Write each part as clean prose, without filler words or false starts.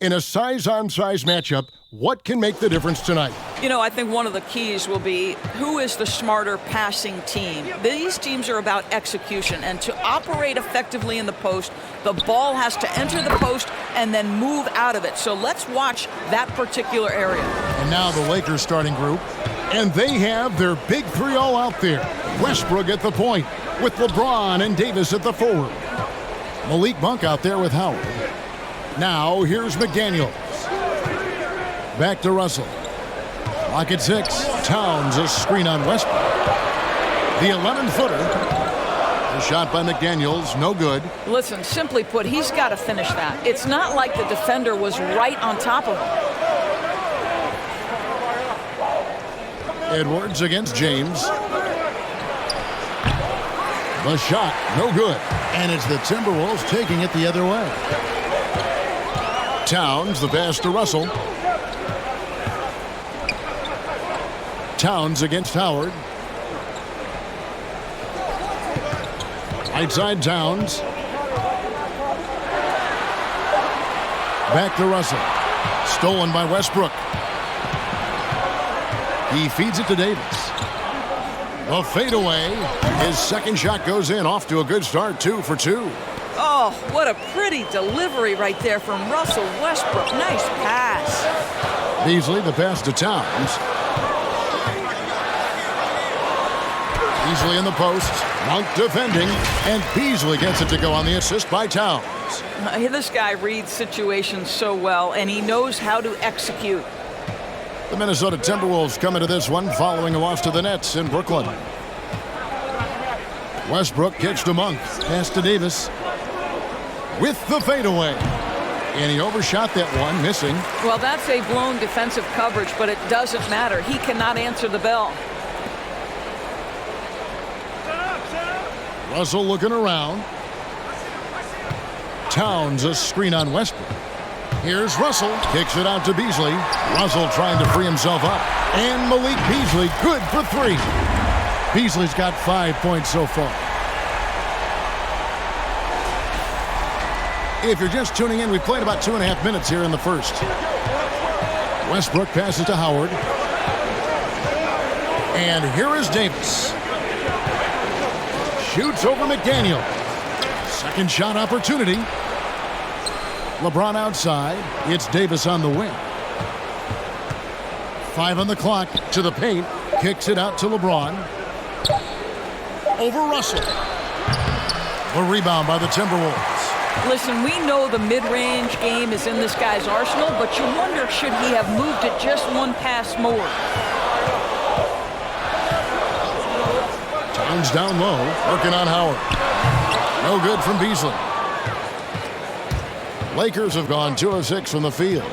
In a size-on-size matchup, what can make the difference tonight? You know, I think one of the keys will be who is the smarter passing team. These teams are about execution, and to operate effectively in the post, the ball has to enter the post and then move out of it. So let's watch that particular area. And now the Lakers starting group, and they have their big three all out there. Westbrook at the point with LeBron and Davis at the forward. Malik Monk out there with Howard. Now here's McDaniels. Back to Russell. Lock at 6. Towns, a screen on Westbrook. The 11-footer. The shot by McDaniels, no good. Listen, simply put, he's got to finish that. It's not like the defender was right on top of him. Edwards against James. The shot, no good. And it's the Timberwolves taking it the other way. Towns, the pass to Russell. Towns against Howard. Right side Towns. Back to Russell. Stolen by Westbrook. He feeds it to Davis. A fadeaway. His second shot goes in. Off to a good start. 2 for 2. Oh, what a pretty delivery right there from Russell Westbrook. Nice pass. Beasley, the pass to Towns. Beasley in the post. Monk defending. And Beasley gets it to go on the assist by Towns. This guy reads situations so well, and he knows how to execute. The Minnesota Timberwolves come into this one following a loss to the Nets in Brooklyn. Westbrook kicks to Monk. Pass to Davis. With the fadeaway. And he overshot that one, missing. Well, that's a blown defensive coverage, but it doesn't matter. He cannot answer the bell. Russell looking around. Towns, a screen on Westbrook. Here's Russell. Kicks it out to Beasley. Russell trying to free himself up. And Malik Beasley, good for 3. Beasley's got 5 points so far. If you're just tuning in, we played about 2.5 minutes here in the first. Westbrook passes to Howard. And here is Davis. Shoots over McDaniel. Second shot opportunity. LeBron outside. It's Davis on the wing. 5 on the clock. To the paint. Kicks it out to LeBron. Over Russell. The rebound by the Timberwolves. Listen, we know the mid-range game is in this guy's arsenal, but you wonder, should he have moved it just one pass more? Towns down low, working on Howard. No good from Beasley. Lakers have gone 2 of 6 from the field.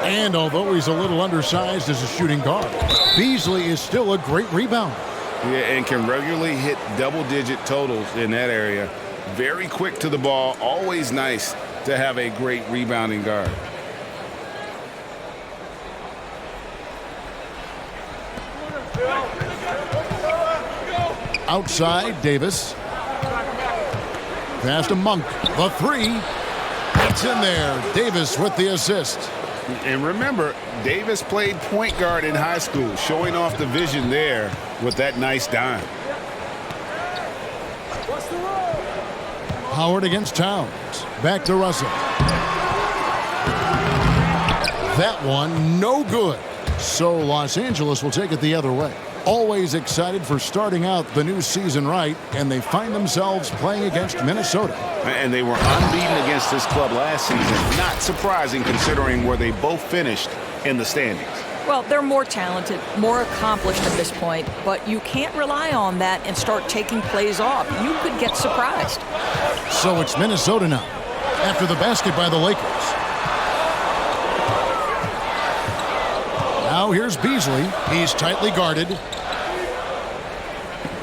And although he's a little undersized as a shooting guard, Beasley is still a great rebounder. Yeah, and can regularly hit double-digit totals in that area. Very quick to the ball. Always nice to have a great rebounding guard. Outside, Davis. Pass to Monk. The 3. It's in there. Davis with the assist. And remember, Davis played point guard in high school, showing off the vision there with that nice dime. Howard against Towns. Back to Russell. That one, no good. So Los Angeles will take it the other way. Always excited for starting out the new season right, and they find themselves playing against Minnesota. And they were unbeaten against this club last season. Not surprising considering where they both finished in the standings. Well, they're more talented, more accomplished at this point, but you can't rely on that and start taking plays off. You could get surprised. So it's Minnesota now, after the basket by the Lakers. Now here's Beasley. He's tightly guarded.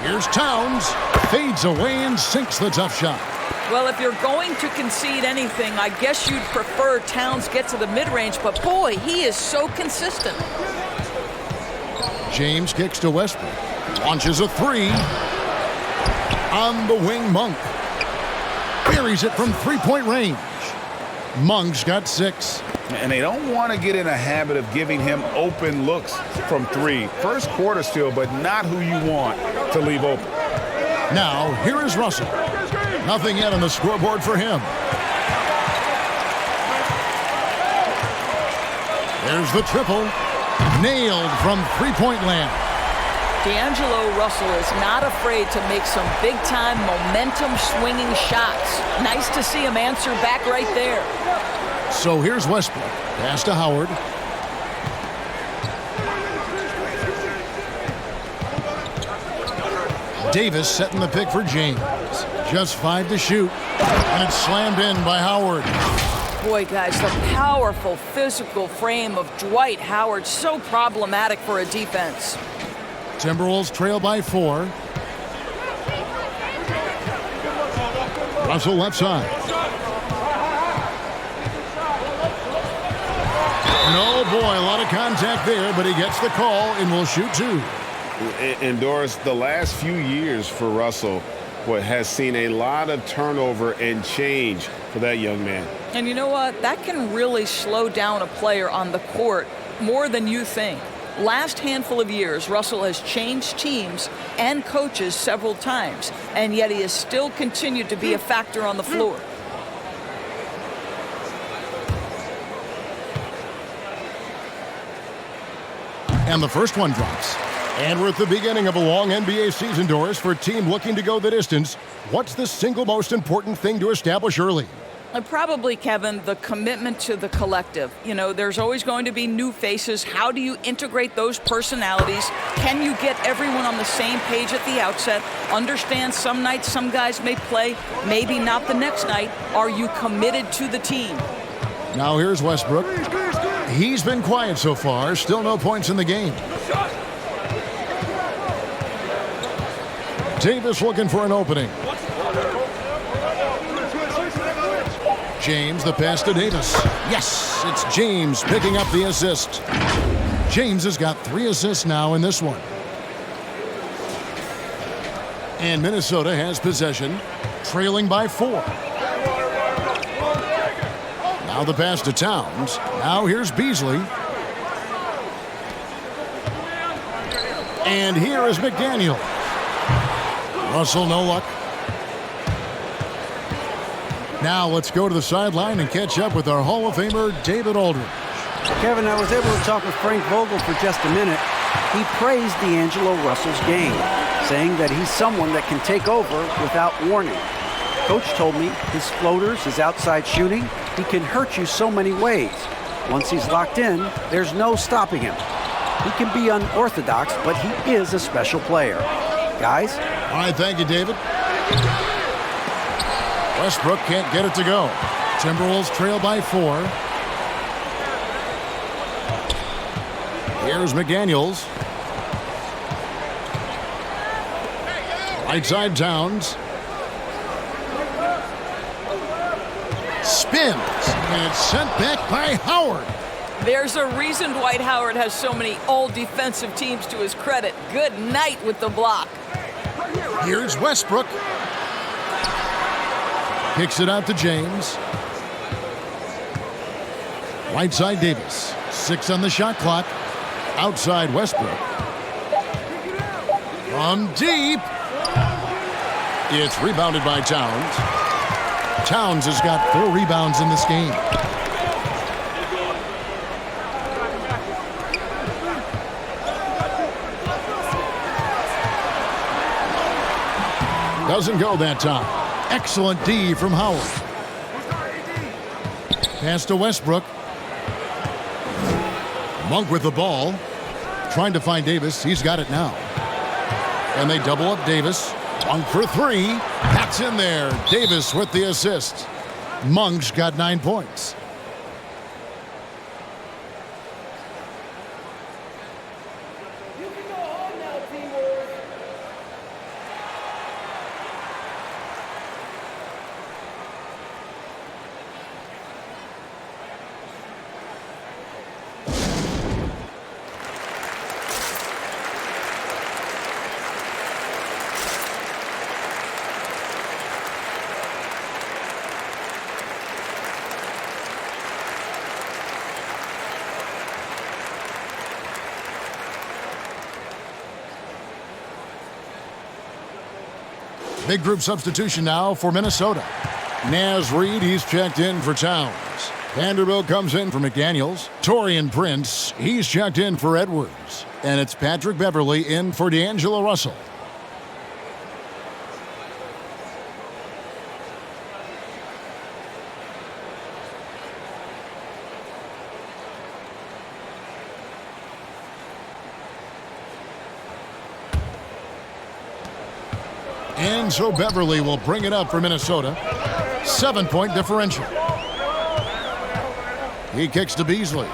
Here's Towns. Fades away and sinks the tough shot. Well, if you're going to concede anything, I guess you'd prefer Towns get to the mid-range, but boy, he is so consistent. James kicks to Westbrook. Launches a 3. On the wing, Monk. Buries it from 3-point range. Monk's got 6. And they don't want to get in a habit of giving him open looks from three. First quarter still, but not who you want to leave open. Now, here is Russell. Nothing yet on the scoreboard for him. There's the triple. Nailed from three-point land. D'Angelo Russell is not afraid to make some big-time momentum-swinging shots. Nice to see him answer back right there. So here's Westbrook. Pass to Howard. Davis setting the pick for James. Just 5 to shoot. And it's slammed in by Howard. Boy, guys, the powerful physical frame of Dwight Howard, so problematic for a defense. Timberwolves trail by 4. Russell left side. No, boy, a lot of contact there, but he gets the call and will shoot 2. And Doris, the last few years for Russell has seen a lot of turnover and change for that young man. And you know what? That can really slow down a player on the court more than you think. Last handful of years, Russell has changed teams and coaches several times, and yet he has still continued to be a factor on the floor. And the first one drops. And we're at the beginning of a long NBA season, Doris, for a team looking to go the distance. What's the single most important thing to establish early? Probably, Kevin, the commitment to the collective. You know, there's always going to be new faces. How do you integrate those personalities? Can you get everyone on the same page at the outset? Understand some nights some guys may play, maybe not the next night. Are you committed to the team? Now here's Westbrook. He's been quiet so far. Still no points in the game. Davis looking for an opening. James, the pass to Davis. Yes, it's James picking up the assist. James has got 3 assists now in this one. And Minnesota has possession, trailing by 4. Now the pass to Towns. Now here's Beasley. And here is McDaniel. Russell, no luck. Now let's go to the sideline and catch up with our Hall of Famer, David Aldridge. Kevin, I was able to talk with Frank Vogel for just a minute. He praised D'Angelo Russell's game, saying that he's someone that can take over without warning. Coach told me his floaters, his outside shooting, he can hurt you so many ways. Once he's locked in, there's no stopping him. He can be unorthodox, but he is a special player. Guys? All right, thank you, David. Westbrook can't get it to go. Timberwolves trail by 4. Here's McDaniels. Right side Towns. Spins. And it's sent back by Howard. There's a reason Dwight Howard has so many all-defensive teams to his credit. Good night with the block. Here's Westbrook. Kicks it out to James. Right side Davis. 6 on the shot clock. Outside Westbrook. From deep. It's rebounded by Towns. Towns has got 4 rebounds in this game. Doesn't go that time. Excellent D from Howard. Pass to Westbrook. Monk with the ball. Trying to find Davis. He's got it now. And they double up Davis. Monk for 3. That's in there. Davis with the assist. Monk's got 9 points. Big group substitution now for Minnesota. Naz Reid, he's checked in for Towns. Vanderbilt comes in for McDaniels. Taurean Prince, he's checked in for Edwards. And it's Patrick Beverley in for D'Angelo Russell. And so Beverley will bring it up for Minnesota. 7-point differential. He kicks to Beasley.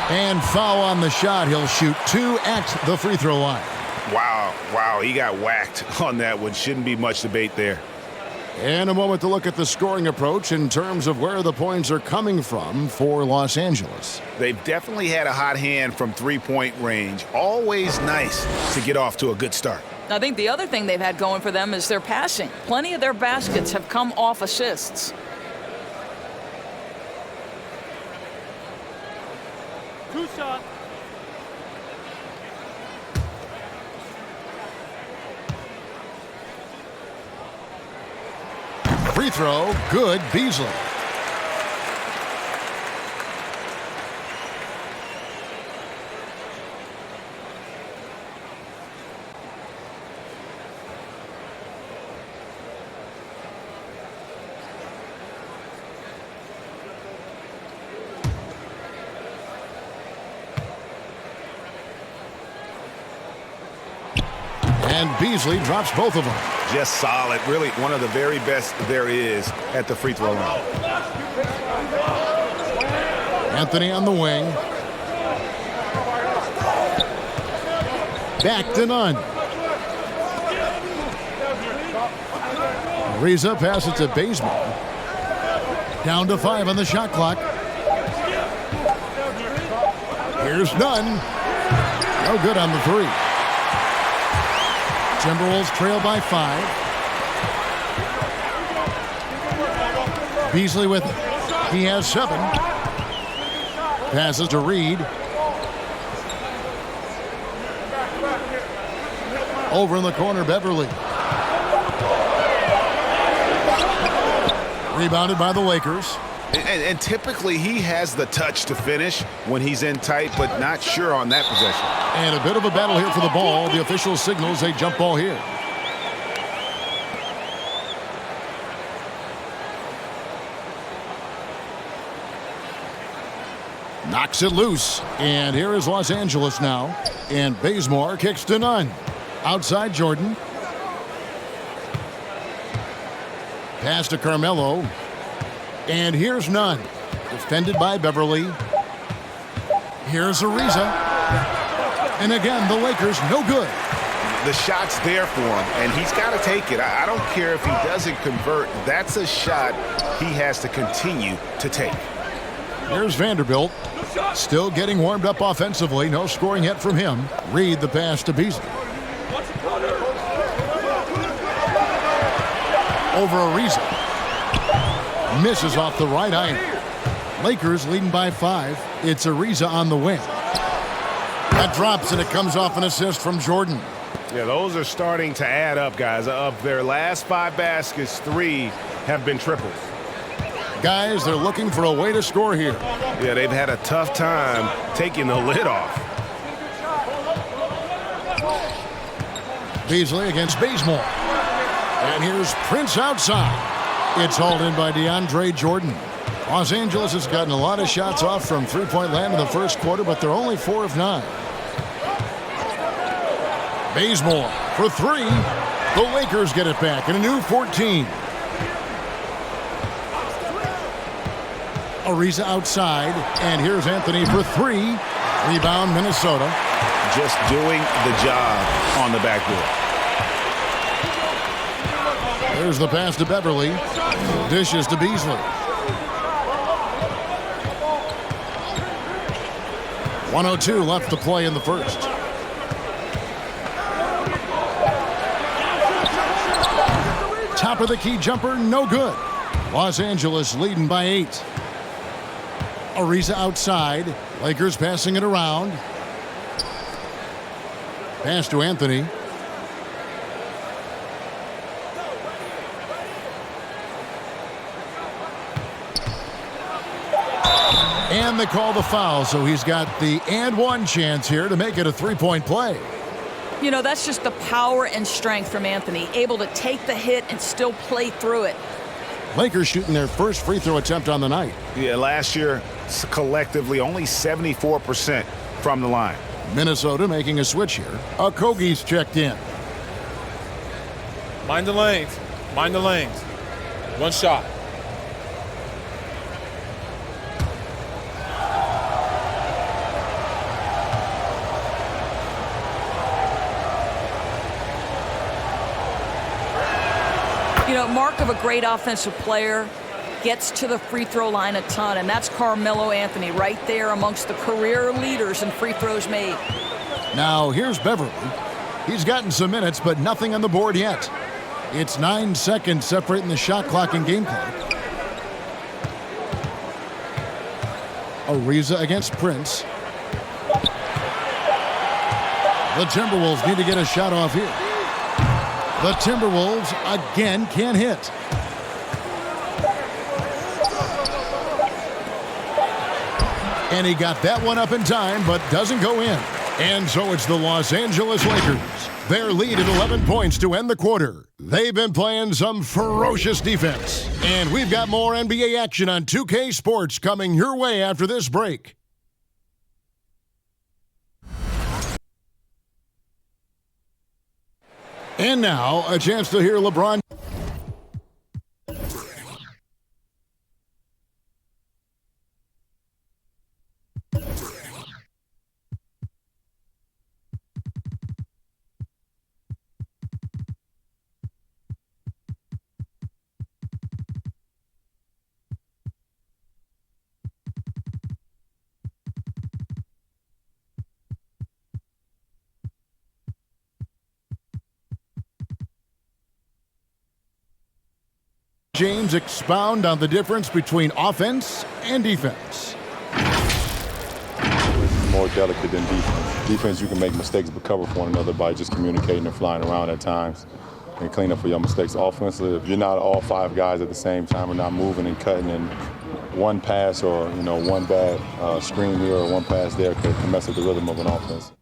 And foul on the shot. He'll shoot 2 at the free throw line. Wow, he got whacked on that one. Shouldn't be much debate there. And a moment to look at the scoring approach in terms of where the points are coming from for Los Angeles. They've definitely had a hot hand from three-point range. Always nice to get off to a good start. I think the other thing they've had going for them is their passing. Plenty of their baskets have come off assists. Two shot. Free throw, good, Beasley. And Beasley drops both of them. Just solid. Really one of the very best there is at the free throw line. Anthony on the wing. Back to none. Ariza passes to Bazemore. Down to 5 on the shot clock. Here's none. No good on the 3. Timberwolves trail by 5. Beasley with it. He has 7. Passes to Reid. Over in the corner, Beverley. Rebounded by the Lakers. And typically he has the touch to finish when he's in tight, but not sure on that possession. And a bit of a battle here for the ball. The official signals a jump ball here. Knocks it loose. And here is Los Angeles now. And Bazemore kicks to none. Outside Jordan. Pass to Carmelo. And here's none. Defended by Beverley. Here's Ariza. And again, the Lakers no good. The shot's there for him, and he's got to take it. I don't care if he doesn't convert. That's a shot he has to continue to take. Here's Vanderbilt. Still getting warmed up offensively. No scoring yet from him. Reid the pass to Beasley. Over Ariza. Misses off the right iron. Lakers leading by 5. It's Ariza on the wing. That drops, and it comes off an assist from Jordan. Yeah, those are starting to add up, guys. Of their last 5 baskets, 3 have been triples. Guys, they're looking for a way to score here. Yeah, they've had a tough time taking the lid off. Beasley against Bazemore. And here's Prince outside. It's hauled in by DeAndre Jordan. Los Angeles has gotten a lot of shots off from three-point land in the first quarter, but they're only 4 of 9. Bazemore for 3. The Lakers get it back in a new 14. Ariza outside, and here's Anthony for 3. Rebound, Minnesota. Just doing the job on the backboard. There's the pass to Beverley. Dishes to Beasley. 1:02 left to play in the first. Top of the key jumper, no good. Los Angeles leading by 8. Ariza outside. Lakers passing it around. Pass to Anthony. And they call the foul, so he's got the and one chance here to make it a three-point play. You know, that's just the power and strength from Anthony, able to take the hit and still play through it. Lakers shooting their first free throw attempt on the night. Yeah, last year, collectively, only 74% from the line. Minnesota making a switch here. Okogie's checked in. Mind the lanes. Mind the lanes. One shot. You know, mark of a great offensive player, gets to the free throw line a ton, and that's Carmelo Anthony right there amongst the career leaders in free throws made. Now here's Beverly. He's gotten some minutes, but nothing on the board yet. It's 9 seconds separating the shot clock and game clock. Ariza against Prince. The Timberwolves need to get a shot off here. The Timberwolves again can't hit. And he got that one up in time, but doesn't go in. And so it's the Los Angeles Lakers. Their lead at 11 points to end the quarter. They've been playing some ferocious defense. And we've got more NBA action on 2K Sports coming your way after this break. And now, a chance to hear LeBron. James expound on the difference between offense and defense. It's more delicate than defense. Defense, you can make mistakes but cover for one another by just communicating and flying around at times and clean up for your mistakes. Offensively, if you're not all five guys at the same time and not moving and cutting, and one pass or one bad screen here or one pass there can mess up the rhythm of an offense.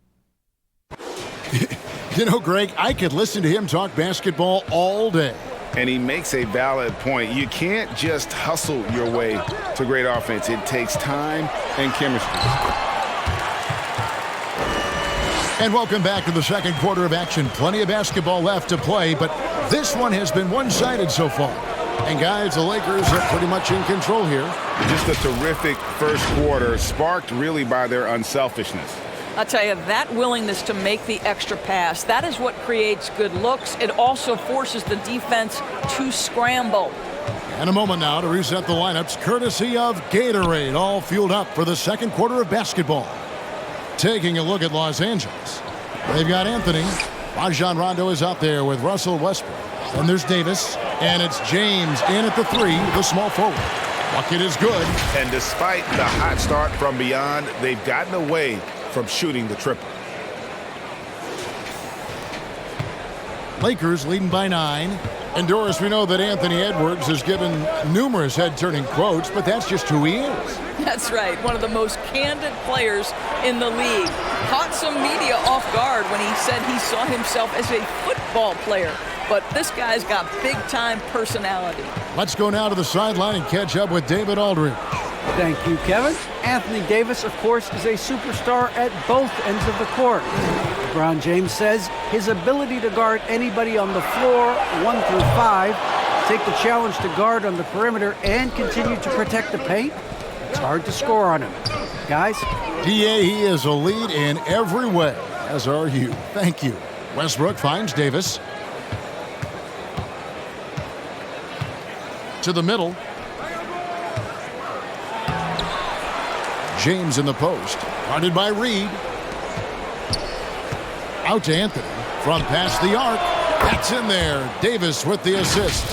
Greg, I could listen to him talk basketball all day. And he makes a valid point. You can't just hustle your way to great offense. It takes time and chemistry. And welcome back to the second quarter of action. Plenty of basketball left to play, but this one has been one-sided so far. And guys, the Lakers are pretty much in control here. Just a terrific first quarter, sparked really by their unselfishness. I'll tell you, that willingness to make the extra pass, that is what creates good looks. It also forces the defense to scramble. And a moment now to reset the lineups, courtesy of Gatorade, all fueled up for the second quarter of basketball. Taking a look at Los Angeles. They've got Anthony. Rajon Rondo is out there with Russell Westbrook. Then there's Davis, and it's James in at the three, the small forward. Bucket is good. And despite the hot start from beyond, they've gotten away from shooting the triple. Lakers leading by 9. And Doris, we know that Anthony Edwards has given numerous head-turning quotes, but that's just who he is. That's right. One of the most candid players in the league. Caught some media off guard when he said he saw himself as a football player. But this guy's got big-time personality. Let's go now to the sideline and catch up with David Aldridge. Thank you, Kevin. Anthony Davis, of course, is a superstar at both ends of the court. LeBron James says his ability to guard anybody on the floor, 1 through 5, take the challenge to guard on the perimeter and continue to protect the paint, it's hard to score on him. Guys? DA, he is a lead in every way, as are you. Thank you. Westbrook finds Davis. To the middle. James in the post. Guarded by Reed. Out to Anthony. From past the arc. That's in there. Davis with the assist.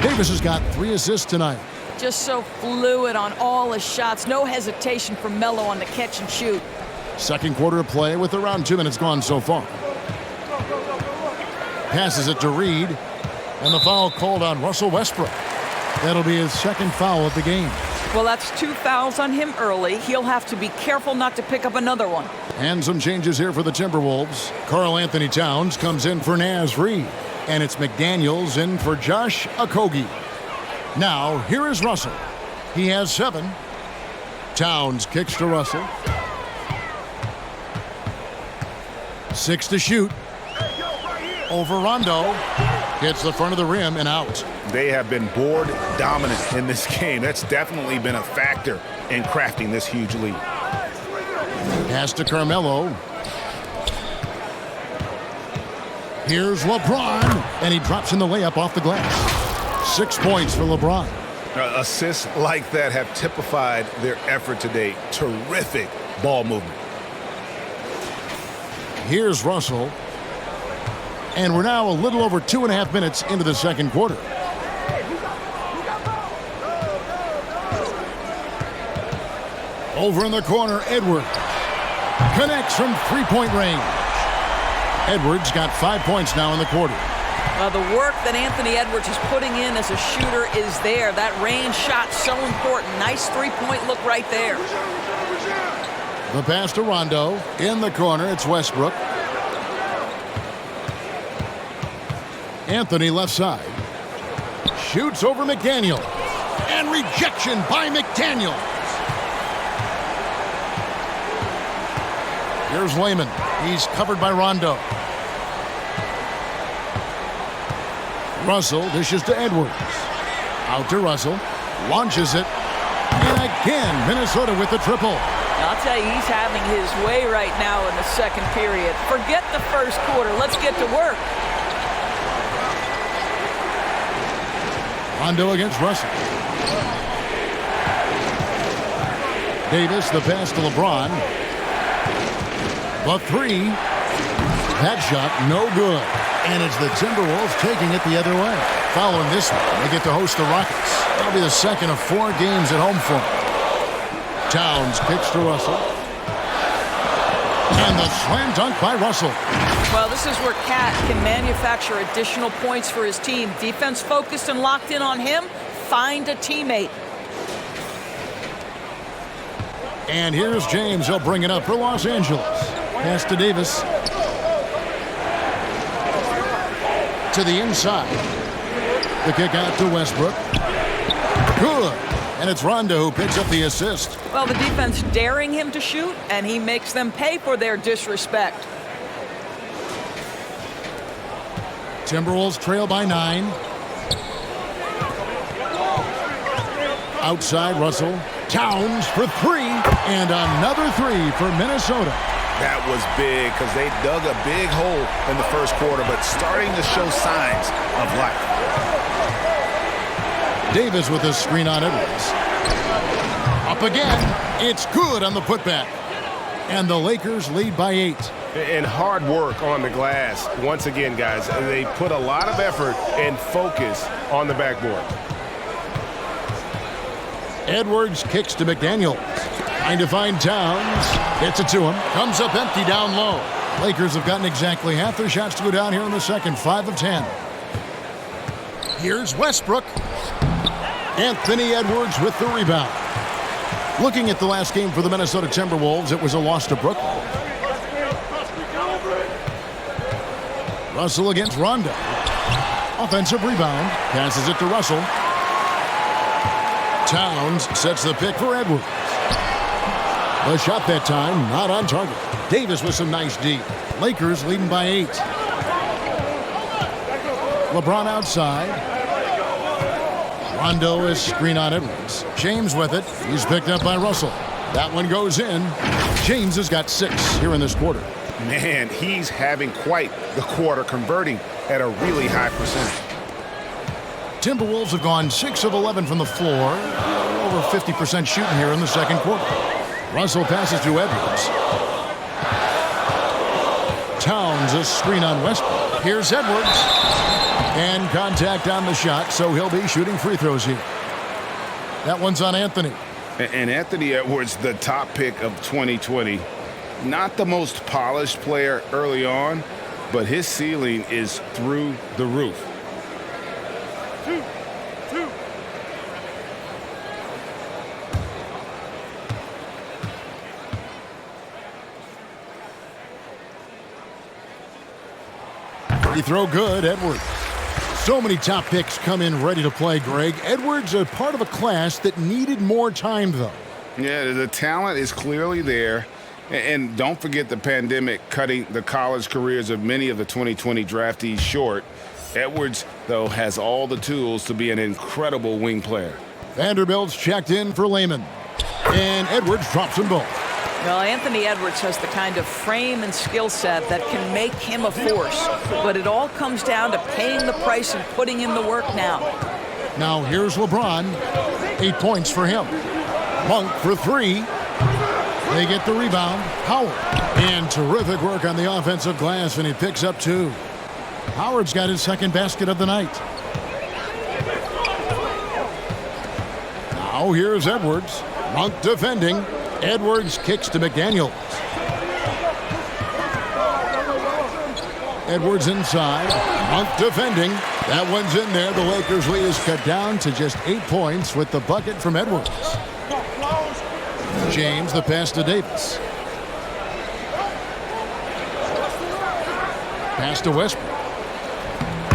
Davis has got 3 assists tonight. Just so fluid on all his shots. No hesitation from Melo on the catch and shoot. Second quarter of play with around 2 minutes gone so far. Passes it to Reed, and the foul called on Russell Westbrook. That'll be his second foul of the game. Well, that's 2 fouls on him early. He'll have to be careful not to pick up another one. And some changes here for the Timberwolves. Karl Anthony Towns comes in for Naz Reid, and it's McDaniels in for Josh Okogie. Now, here is Russell. He has 7. Towns kicks to Russell. 6 to shoot. Over Rondo. Hits the front of the rim and out. They have been board dominant in this game. That's definitely been a factor in crafting this huge lead. Pass to Carmelo. Here's LeBron, and he drops in the layup off the glass. 6 points for LeBron. Assists like that have typified their effort today. Terrific ball movement. Here's Russell. And we're now a little over 2.5 minutes into the second quarter. Over in the corner, Edwards connects from three-point range. Edwards got 5 points now in the quarter. The work that Anthony Edwards is putting in as a shooter is there. That range shot so important. Nice three-point look right there. The pass to Rondo. In the corner, it's Westbrook. Anthony left side. Shoots over McDaniel. And rejection by McDaniel. Here's Layman. He's covered by Rondo. Russell dishes to Edwards. Out to Russell. Launches it. And again, Minnesota with the triple. I'll tell you, he's having his way right now in the second period. Forget the first quarter. Let's get to work. Rondo against Russell. Davis, the pass to LeBron. The three. That shot, no good. And it's the Timberwolves taking it the other way. Following this one, they get to host the Rockets. That'll be the second of 4 games at home for them. Towns kicks to Russell. And the slam dunk by Russell. Well, this is where Cat can manufacture additional points for his team. Defense focused and locked in on him. Find a teammate. And here's James. He'll bring it up for Los Angeles. Pass to Davis. To the inside. The kick out to Westbrook. Good. And it's Rondo who picks up the assist. Well, the defense daring him to shoot, and he makes them pay for their disrespect. Timberwolves trail by 9. Outside Russell. Towns for 3. And another 3 for Minnesota. That was big because they dug a big hole in the first quarter, but starting to show signs of life. Davis with a screen on Edwards. Up again. It's good on the putback. And the Lakers lead by 8. And hard work on the glass. Once again, guys, they put a lot of effort and focus on the backboard. Edwards kicks to McDaniel. Trying to find Towns. Gets it to him. Comes up empty down low. Lakers have gotten exactly half their shots to go down here in the second. 5 of 10. Here's Westbrook. Anthony Edwards with the rebound. Looking at the last game for the Minnesota Timberwolves, it was a loss to Brooklyn. Russell against Rondo. Offensive rebound. Passes it to Russell. Towns sets the pick for Edwards. The shot that time, not on target. Davis with some nice D. Lakers leading by 8. LeBron outside. Rondo is screen on Edwards. James with it. He's picked up by Russell. That one goes in. James has got 6 here in this quarter. Man, he's having quite the quarter, converting at a really high percentage. Timberwolves have gone 6 of 11 from the floor. Over 50% shooting here in the second quarter. Russell passes to Edwards. Towns a screen on Westbrook. Here's Edwards. And contact on the shot, so he'll be shooting free throws here. That one's on Anthony. And Anthony Edwards, the top pick of 2020. Not the most polished player early on, but his ceiling is through the roof. Free throw good, Edwards. So many top picks come in ready to play, Greg. Edwards a part of a class that needed more time, though. Yeah, the talent is clearly there. And don't forget the pandemic cutting the college careers of many of the 2020 draftees short. Edwards, though, has all the tools to be an incredible wing player. Vanderbilt's checked in for Lehman. And Edwards drops them both. Well, Anthony Edwards has the kind of frame and skill set that can make him a force. But it all comes down to paying the price and putting in the work now. Now here's LeBron. 8 points for him. Monk for 3. They get the rebound. Howard. And terrific work on the offensive glass, and he picks up 2. Howard's got his second basket of the night. Now here's Edwards. Monk defending. Edwards kicks to McDaniels. Edwards inside. Monk defending. That one's in there. The Lakers' lead is cut down to just 8 points with the bucket from Edwards. James, the pass to Davis. Pass to Westbrook.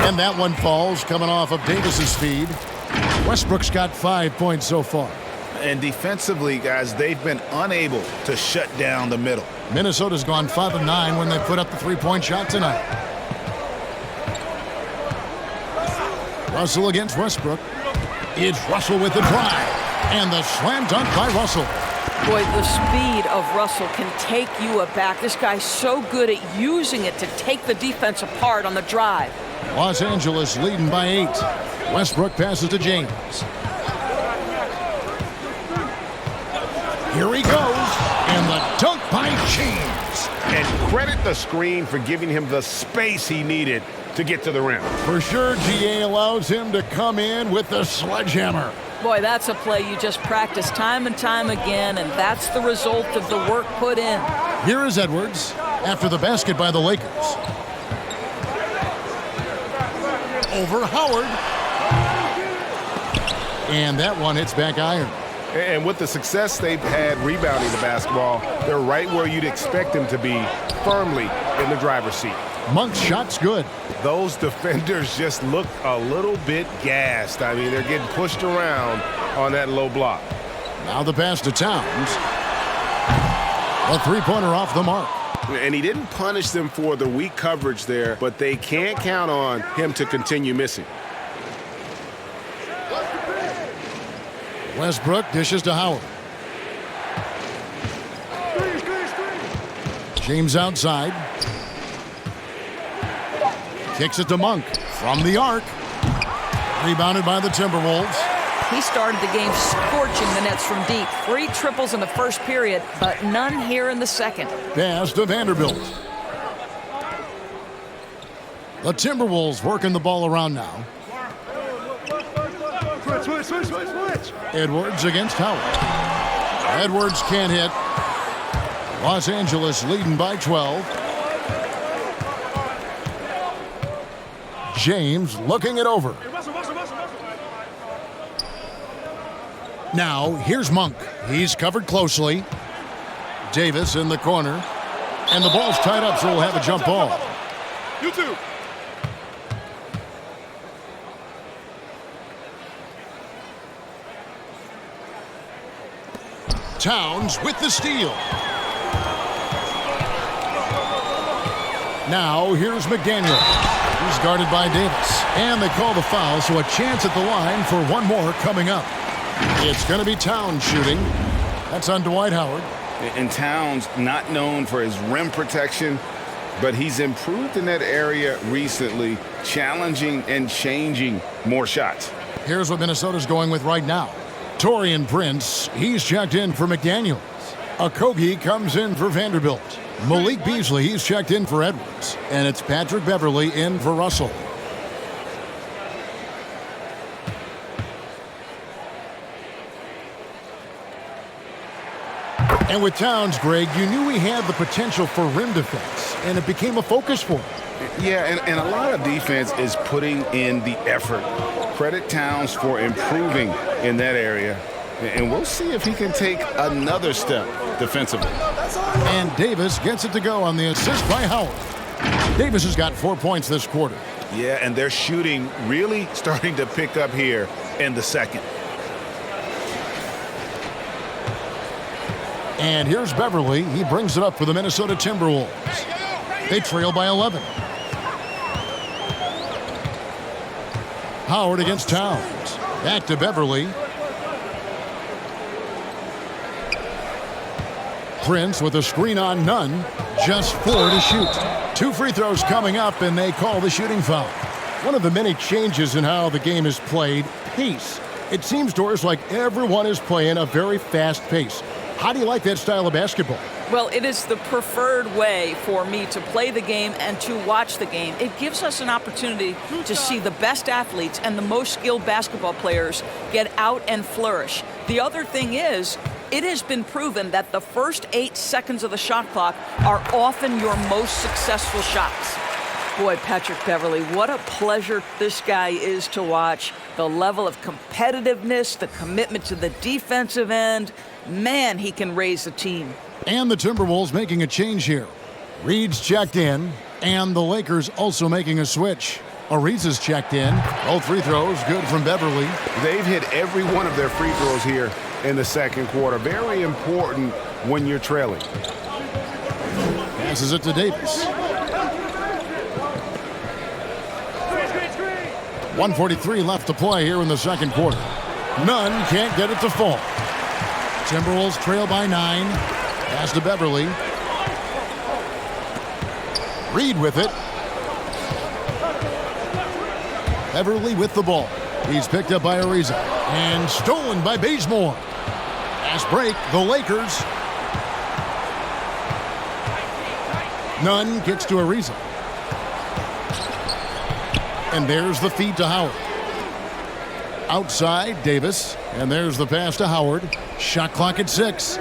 And that one falls, coming off of Davis's feed. Westbrook's got 5 points so far. And defensively, guys, they've been unable to shut down the middle. Minnesota's gone 5 of 9 when they put up the three-point shot tonight. Russell against Westbrook. It's Russell with the drive. And the slam dunk by Russell. Boy, the speed of Russell can take you aback. This guy's so good at using it to take the defense apart on the drive. Los Angeles leading by 8. Westbrook passes to James. Here he goes, and the dunk by James. And credit the screen for giving him the space he needed to get to the rim. For sure, GA allows him to come in with the sledgehammer. Boy, that's a play you just practice time and time again, and that's the result of the work put in. Here is Edwards after the basket by the Lakers. Over Howard. And that one hits back iron. And with the success they've had rebounding the basketball, they're right where you'd expect them to be, firmly in the driver's seat. Monk's shot's good. Those defenders just look a little bit gassed. I mean, they're getting pushed around on that low block. Now the pass to Towns. A three-pointer off the mark. And he didn't punish them for the weak coverage there, but they can't count on him to continue missing. Westbrook dishes to Howard. James outside. Kicks it to Monk from the arc. Rebounded by the Timberwolves. He started the game scorching the Nets from deep. 3 triples in the first period, but none here in the second. Pass to Vanderbilt. The Timberwolves working the ball around now. Switch. Edwards against Howard. Edwards can't hit. Los Angeles leading by 12. James looking it over. Now, here's Monk. He's covered closely. Davis in the corner. And the ball's tied up, so we'll have a jump ball. You too. Towns with the steal. Now, here's McDaniel. He's guarded by Davis. And they call the foul, so a chance at the line for one more coming up. It's going to be Towns shooting. That's on Dwight Howard. And Towns, not known for his rim protection, but he's improved in that area recently, challenging and changing more shots. Here's what Minnesota's going with right now. Taurean Prince, he's checked in for McDaniels. Okogie comes in for Vanderbilt. Malik Beasley, he's checked in for Edwards. And it's Patrick Beverly in for Russell. And with Towns, Greg, you knew he had the potential for rim defense, and it became a focus for him. Yeah, and a lot of defense is putting in the effort. Credit Towns for improving in that area, and we'll see if he can take another step defensively. And Davis gets it to go on the assist by Howard. Davis has got 4 points this quarter. Yeah, and their shooting really starting to pick up here in the second. And here's Beverly. He brings it up for the Minnesota Timberwolves. They trail by 11. Howard against Towns. Back to Beverly. Prince with a screen on Nunn. Just 4 to shoot. 2 free throws coming up, and they call the shooting foul. One of the many changes in how the game is played, pace. It seems to us like everyone is playing a very fast pace. How do you like that style of basketball? Well, it is the preferred way for me to play the game and to watch the game. It gives us an opportunity to see the best athletes and the most skilled basketball players get out and flourish. The other thing is, it has been proven that the first 8 seconds of the shot clock are often your most successful shots. Boy, Patrick Beverly, what a pleasure this guy is to watch. The level of competitiveness, the commitment to the defensive end. Man, he can raise the team. And the Timberwolves making a change here. Reed's checked in, and the Lakers also making a switch. Ariza's checked in. Both free throws good from Beverly. They've hit every one of their free throws here in the second quarter. Very important when you're trailing. Passes it to Davis. 1:43 left to play here in the second quarter. Nunn can't get it to fall. Timberwolves trail by 9. Pass to Beverly. Reed with it. Beverly with the ball. He's picked up by Ariza. And stolen by Bazemore. Fast break, the Lakers. Nunn gets to Ariza. And there's the feed to Howard. Outside, Davis. And there's the pass to Howard. Shot clock at 6.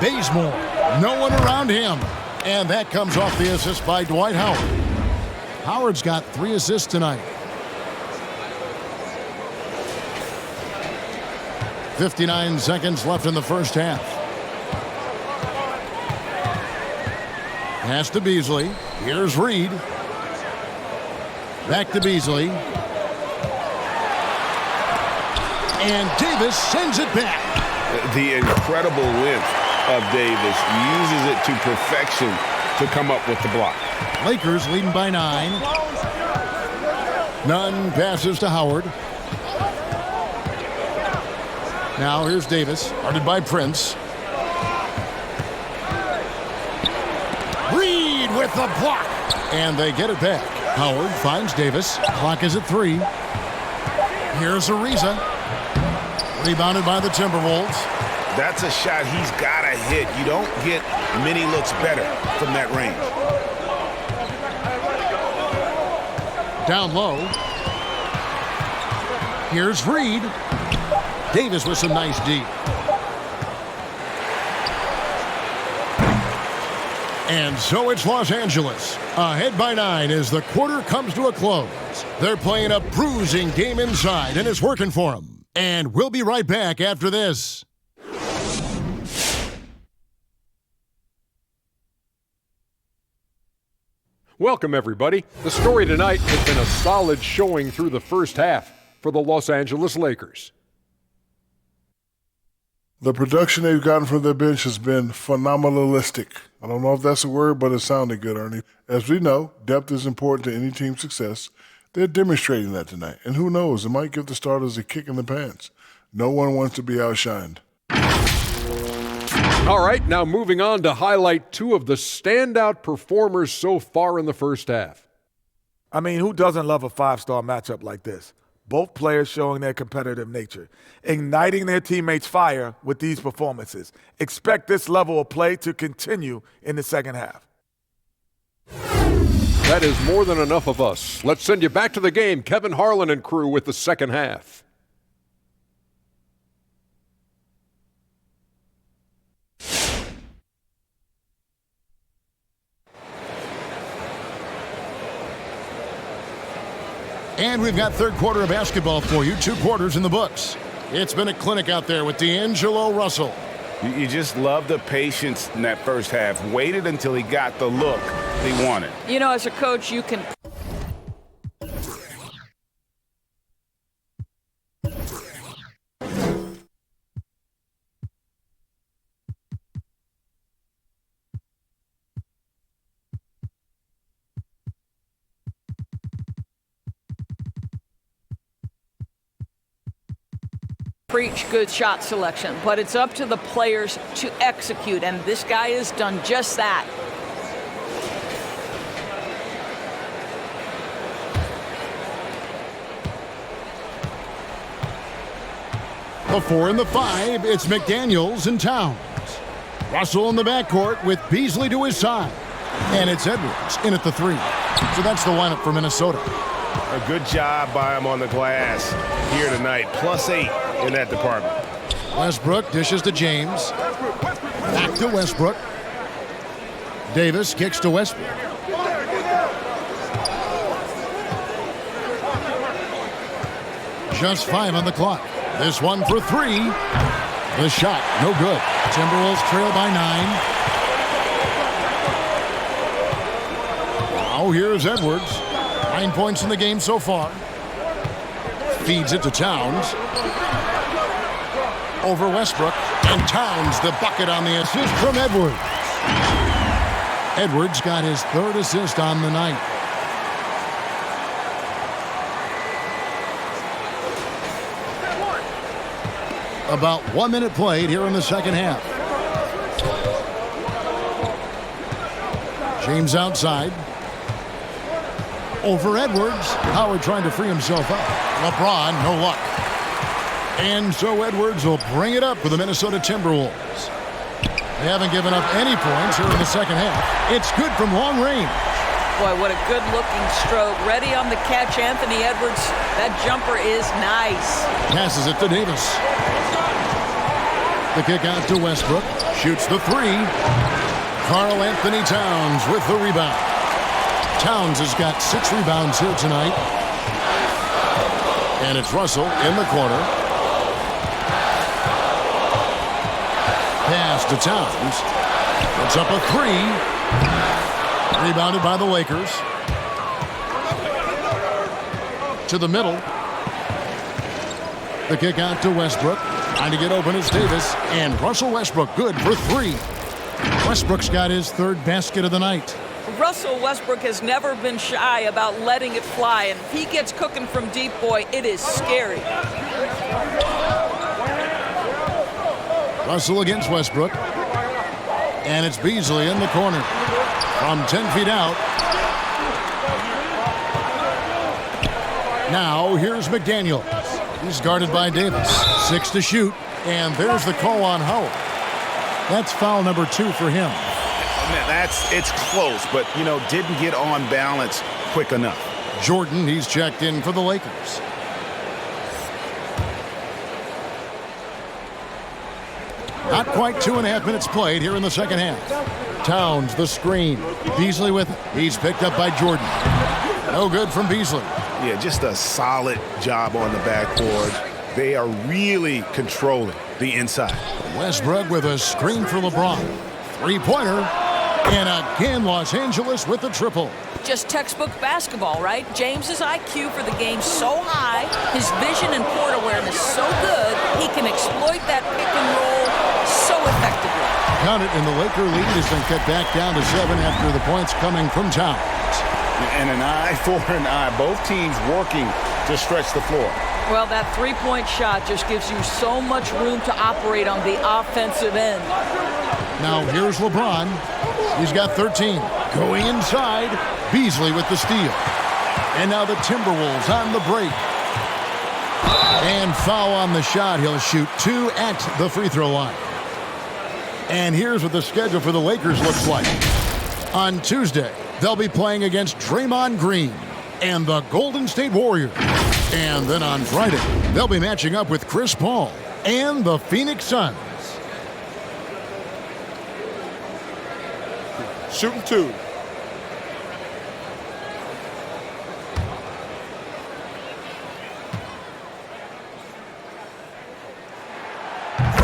Bazemore, no one around him. And that comes off the assist by Dwight Howard. Howard's got 3 assists tonight. 59 seconds left in the first half. Pass to Beasley. Here's Reed. Back to Beasley. And Davis sends it back. The incredible length of Davis uses it to perfection to come up with the block. Lakers leading by 9. Nunn passes to Howard. Now here's Davis, guarded by Prince. Reed with the block. And they get it back. Howard finds Davis. Clock is at 3. Here's Ariza. Rebounded by the Timberwolves. That's a shot he's got to hit. You don't get many looks better from that range. Down low. Here's Reed. Davis with some nice D. And so it's Los Angeles, ahead by 9 as the quarter comes to a close. They're playing a bruising game inside, and it's working for them. And we'll be right back after this. Welcome, everybody. The story tonight has been a solid showing through the first half for the Los Angeles Lakers. The production they've gotten from their bench has been phenomenalistic. I don't know if that's a word, but it sounded good, Ernie. As we know, depth is important to any team's success. They're demonstrating that tonight. And who knows, it might give the starters a kick in the pants. No one wants to be outshined. All right, now moving on to highlight 2 of the standout performers so far in the first half. I mean, who doesn't love a 5-star matchup like this? Both players showing their competitive nature, igniting their teammates' fire with these performances. Expect this level of play to continue in the second half. That is more than enough of us. Let's send you back to the game, Kevin Harlan and crew with the second half. And we've got third quarter of basketball for you. 2 quarters in the books. It's been a clinic out there with D'Angelo Russell. You just love the patience in that first half. Waited until he got the look he wanted. You know, as a coach, you can... preach good shot selection, but it's up to the players to execute, and this guy has done just that. The 4 and the 5, it's McDaniels and Towns. Russell in the backcourt with Beasley to his side. And it's Edwards in at the 3. So that's the lineup for Minnesota. A good job by him on the glass here tonight. +8 in that department. Westbrook dishes to James. Back to Westbrook. Davis kicks to Westbrook. Just 5 on the clock. This one for 3. The shot, no good. Timberwolves trail by 9. Now here's Edwards. 9 points in the game so far. Feeds it to Towns. Over Westbrook. And Towns the bucket on the assist from Edwards. Edwards got his 3rd assist on the night. About 1 minute played here in the second half. James outside. Over Edwards. Howard trying to free himself up. LeBron, no luck. And so Edwards will bring it up for the Minnesota Timberwolves. They haven't given up any points here in the second half. It's good from long range. Boy, what a good-looking stroke. Ready on the catch, Anthony Edwards. That jumper is nice. Passes it to Davis. The kick out to Westbrook. Shoots the 3. Karl Anthony Towns with the rebound. Towns has got 6 rebounds here tonight. And it's Russell in the corner. Pass to Towns. It's up a 3. Rebounded by the Lakers. To the middle. The kick out to Westbrook. Trying to get open is Davis. And Russell Westbrook good for 3. Westbrook's got his 3rd basket of the night. Russell Westbrook has never been shy about letting it fly, and if he gets cooking from deep, boy, it is scary. Russell against Westbrook. And it's Beasley in the corner. From 10 feet out. Now here's McDaniels. He's guarded by Davis. 6 to shoot. And there's the call on Howard. That's foul number 2 for him. It's close, but, didn't get on balance quick enough. Jordan, he's checked in for the Lakers. Not quite 2.5 minutes played here in the second half. Towns, the screen. Beasley with it. He's picked up by Jordan. No good from Beasley. Yeah, just a solid job on the backboard. They are really controlling the inside. Westbrook with a screen for LeBron. 3-pointer. And again, Los Angeles with the triple. Just textbook basketball, right? James's IQ for the game so high, his vision and court awareness so good, he can exploit that pick and roll so effectively. Count it, and the Laker lead has been cut back down to 7 after the points coming from Towns. And an eye for an eye. Both teams working to stretch the floor. Well, that 3-point shot just gives you so much room to operate on the offensive end. Now here's LeBron. He's got 13. Going inside, Beasley with the steal. And now the Timberwolves on the break. And foul on the shot. He'll shoot 2 at the free throw line. And here's what the schedule for the Lakers looks like. On Tuesday, they'll be playing against Draymond Green and the Golden State Warriors. And then on Friday, they'll be matching up with Chris Paul and the Phoenix Suns. Shooting 2.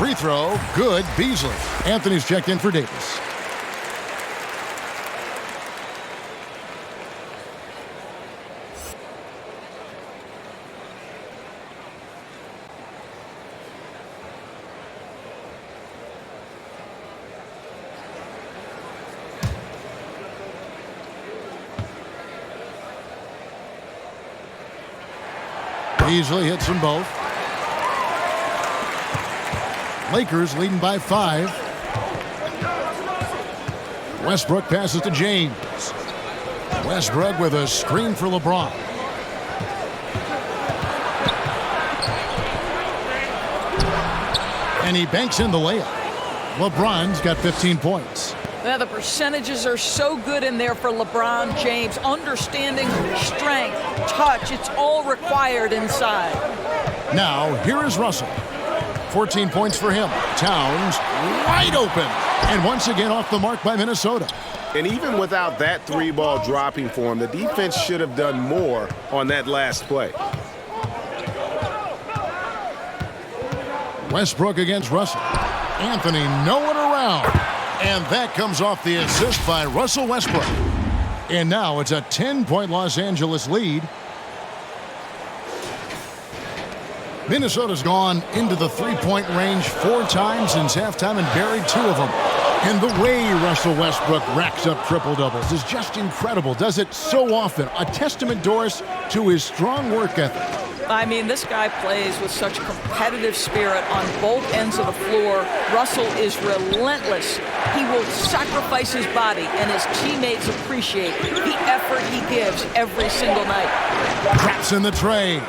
free throw, good. Beasley. Anthony's checked in for Davis. Beasley hits them both. Lakers leading by 5. Westbrook passes to James. Westbrook with a screen for LeBron. And he banks in the layup. LeBron's got 15 points. Yeah, the percentages are so good in there for LeBron James. Understanding strength, touch, it's all required inside. Now, here is Russell. 14 points for him. Towns wide open. And once again off the mark by Minnesota. And even without that 3-ball dropping for him, the defense should have done more on that last play. Westbrook against Russell. Anthony no one around. And that comes off the assist by Russell Westbrook. And now it's a 10-point Los Angeles lead. Minnesota's gone into the three-point range 4 times since halftime and buried 2 of them. And the way Russell Westbrook racks up triple-doubles is just incredible. Does it so often. A testament, Doris, to his strong work ethic. I mean, this guy plays with such competitive spirit on both ends of the floor. Russell is relentless. He will sacrifice his body, and his teammates appreciate the effort he gives every single night. Traps in the tray.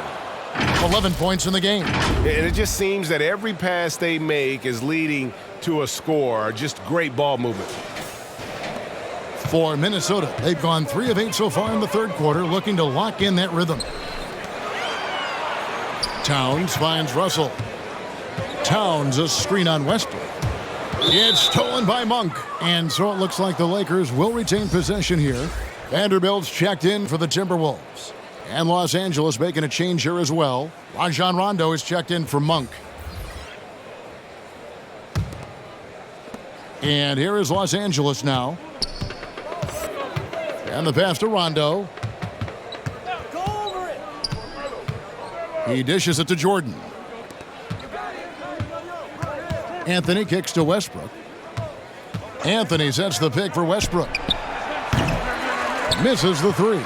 11 points in the game. And it just seems that every pass they make is leading to a score. Just great ball movement. For Minnesota, they've gone 3 of 8 so far in the third quarter, looking to lock in that rhythm. Towns finds Russell. Towns a screen on Westbrook. It's stolen by Monk. And so it looks like the Lakers will retain possession here. Vanderbilt's checked in for the Timberwolves. And Los Angeles making a change here as well. Rajon Rondo is checked in for Monk. And here is Los Angeles now. And the pass to Rondo. He dishes it to Jordan. Anthony kicks to Westbrook. Anthony sets the pick for Westbrook. Misses the 3.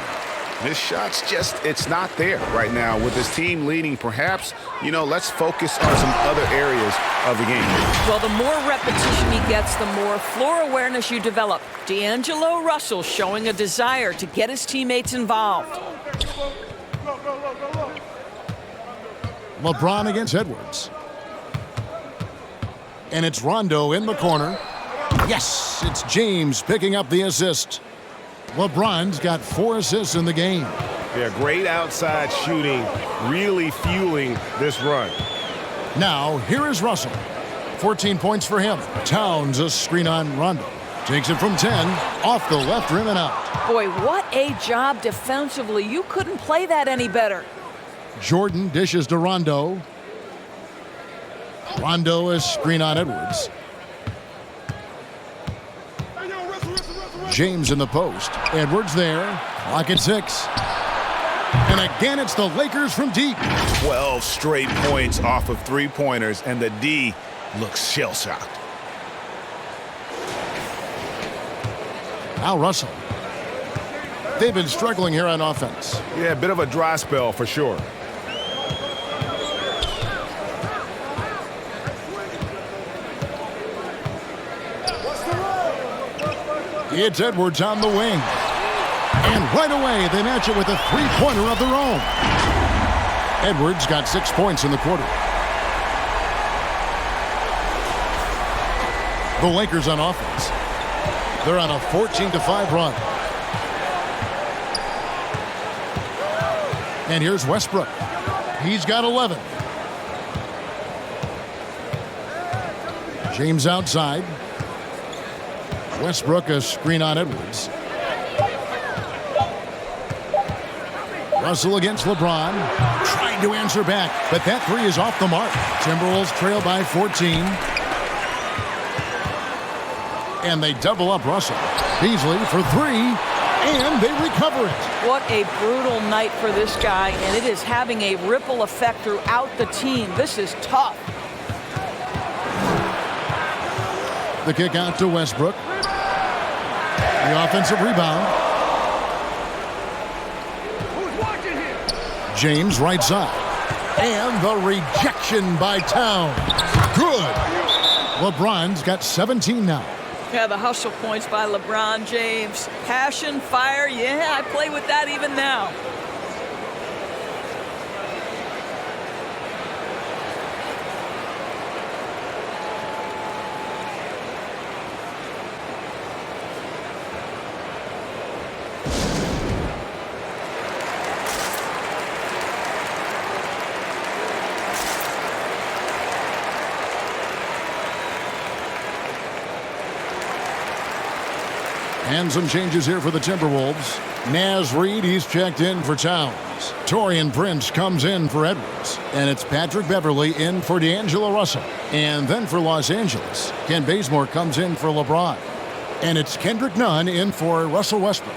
This shot's just, it's not there right now. With his team leading, perhaps, let's focus on some other areas of the game. Well, the more repetition he gets, the more floor awareness you develop. D'Angelo Russell showing a desire to get his teammates involved. LeBron against Edwards. And it's Rondo in the corner. Yes, it's James picking up the assist. LeBron's got 4 assists in the game. Yeah, great outside shooting, really fueling this run. Now, here is Russell. 14 points for him. Towns a screen on Rondo. Takes it from 10, off the left rim and out. Boy, what a job defensively. You couldn't play that any better. Jordan dishes to Rondo. Rondo a screen on Edwards. James in the post. Edwards there. Clock at 6. And again, it's the Lakers from deep. 12 straight points off of 3-pointers, and the D looks shell-shocked. Now Russell. They've been struggling here on offense. Yeah, a bit of a dry spell for sure. It's Edwards on the wing. And right away, they match it with a 3-pointer of their own. Edwards got 6 points in the quarter. The Lakers on offense. They're on a 14-5 run. And here's Westbrook. He's got 11. James outside. Westbrook a screen on Edwards. Russell against LeBron. Trying to answer back, but that three is off the mark. Timberwolves trail by 14. And they double up Russell. Beasley for three, and they recover it. What a brutal night for this guy, and it is having a ripple effect throughout the team. This is tough. The kick out to Westbrook. The offensive rebound. James right side. And the rejection by Towns. Good. LeBron's got 17 now. Yeah, the hustle points by LeBron James. Passion, fire, yeah, I play with that even now. And some changes here for the Timberwolves. Naz Reid, he's checked in for Towns. Taurean Prince comes in for Edwards. And it's Patrick Beverley in for D'Angelo Russell. And then for Los Angeles, Ken Bazemore comes in for LeBron. And it's Kendrick Nunn in for Russell Westbrook.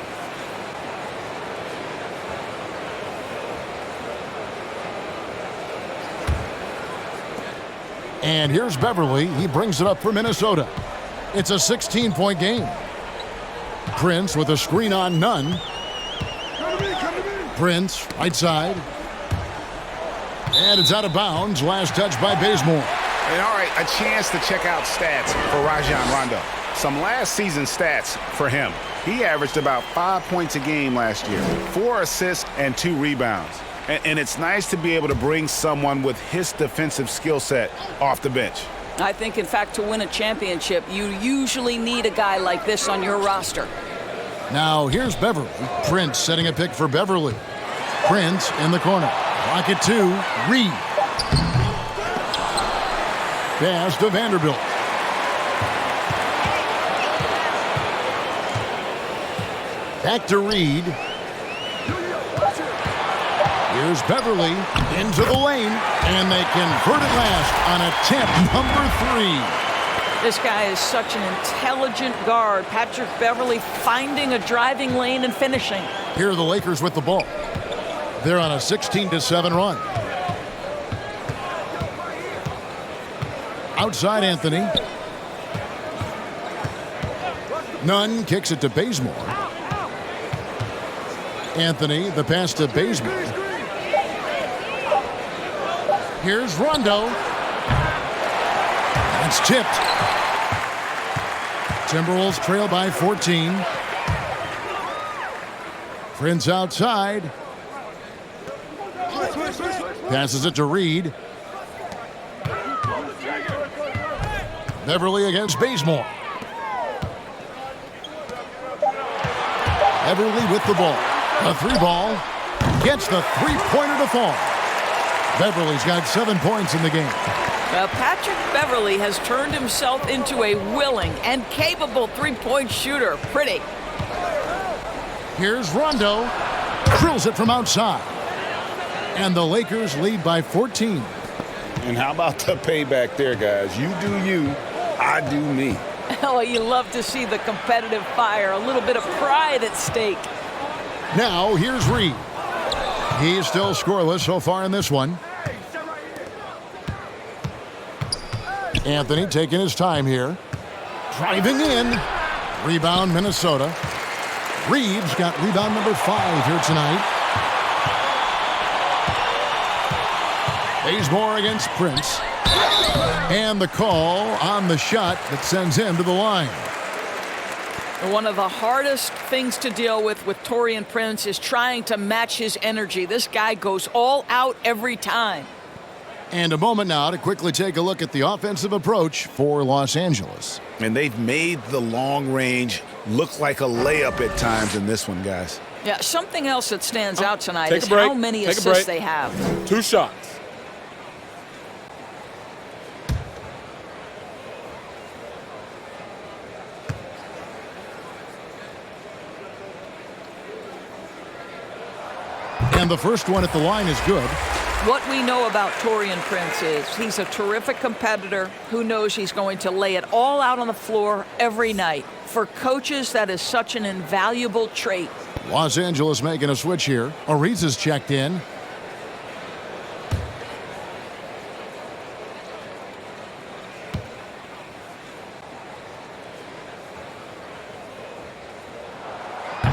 And here's Beverley. He brings it up for Minnesota. It's a 16-point game. Prince with a screen on Nunn. Prince, right side. And it's out of bounds. Last touch by Bazemore. And all right, a chance to check out stats for Rajon Rondo. Some last season stats for him. He averaged about 5 points a game last year, 4 assists and 2 rebounds. And it's nice to be able to bring someone with his defensive skill set off the bench. I think, in fact, to win a championship, you usually need a guy like this on your roster. Now, here's Beverley. Prince setting a pick for Beverley. Prince in the corner. Rocket 2, Reed. Pass to Vanderbilt. Back to Reed. Here's Beverley into the lane, and they convert it last on attempt number 3. This guy is such an intelligent guard. Patrick Beverley finding a driving lane and finishing. Here are the Lakers with the ball. They're on a 16-7 run. Outside Anthony. Nunn kicks it to Bazemore. Anthony, the pass to Bazemore. Here's Rondo. It's tipped. Timberwolves trail by 14. Prince outside. Passes it to Reed. Beverley against Bazemore. Beverley with the ball. A 3-ball. Gets the 3-pointer to fall. Beverley's got 7 points in the game. Well, Patrick Beverley has turned himself into a willing and capable 3-point shooter. Pretty. Here's Rondo. Drills it from outside. And the Lakers lead by 14. And how about the payback there, guys? You do you, I do me. Oh, you love to see the competitive fire. A little bit of pride at stake. Now, here's Reed. He's still scoreless so far in this one. Anthony taking his time here. Driving in. Rebound, Minnesota. Reeves got rebound number 5 here tonight. Bazemore against Prince. And the call on the shot that sends him to the line. One of the hardest things to deal with Taurean Prince is trying to match his energy. This guy goes all out every time. And a moment now to quickly take a look at the offensive approach for Los Angeles. And they've made the long range look like a layup at times in this one, guys. Yeah, something else that stands out tonight Take is a break. how many Take a assists break. they have. 2 shots. And And the first one at the line is good. What we know about Taurean Prince is he's a terrific competitor who knows he's going to lay it all out on the floor every night. For coaches, that is such an invaluable trait. Los Angeles making a switch here. Ariza's checked in.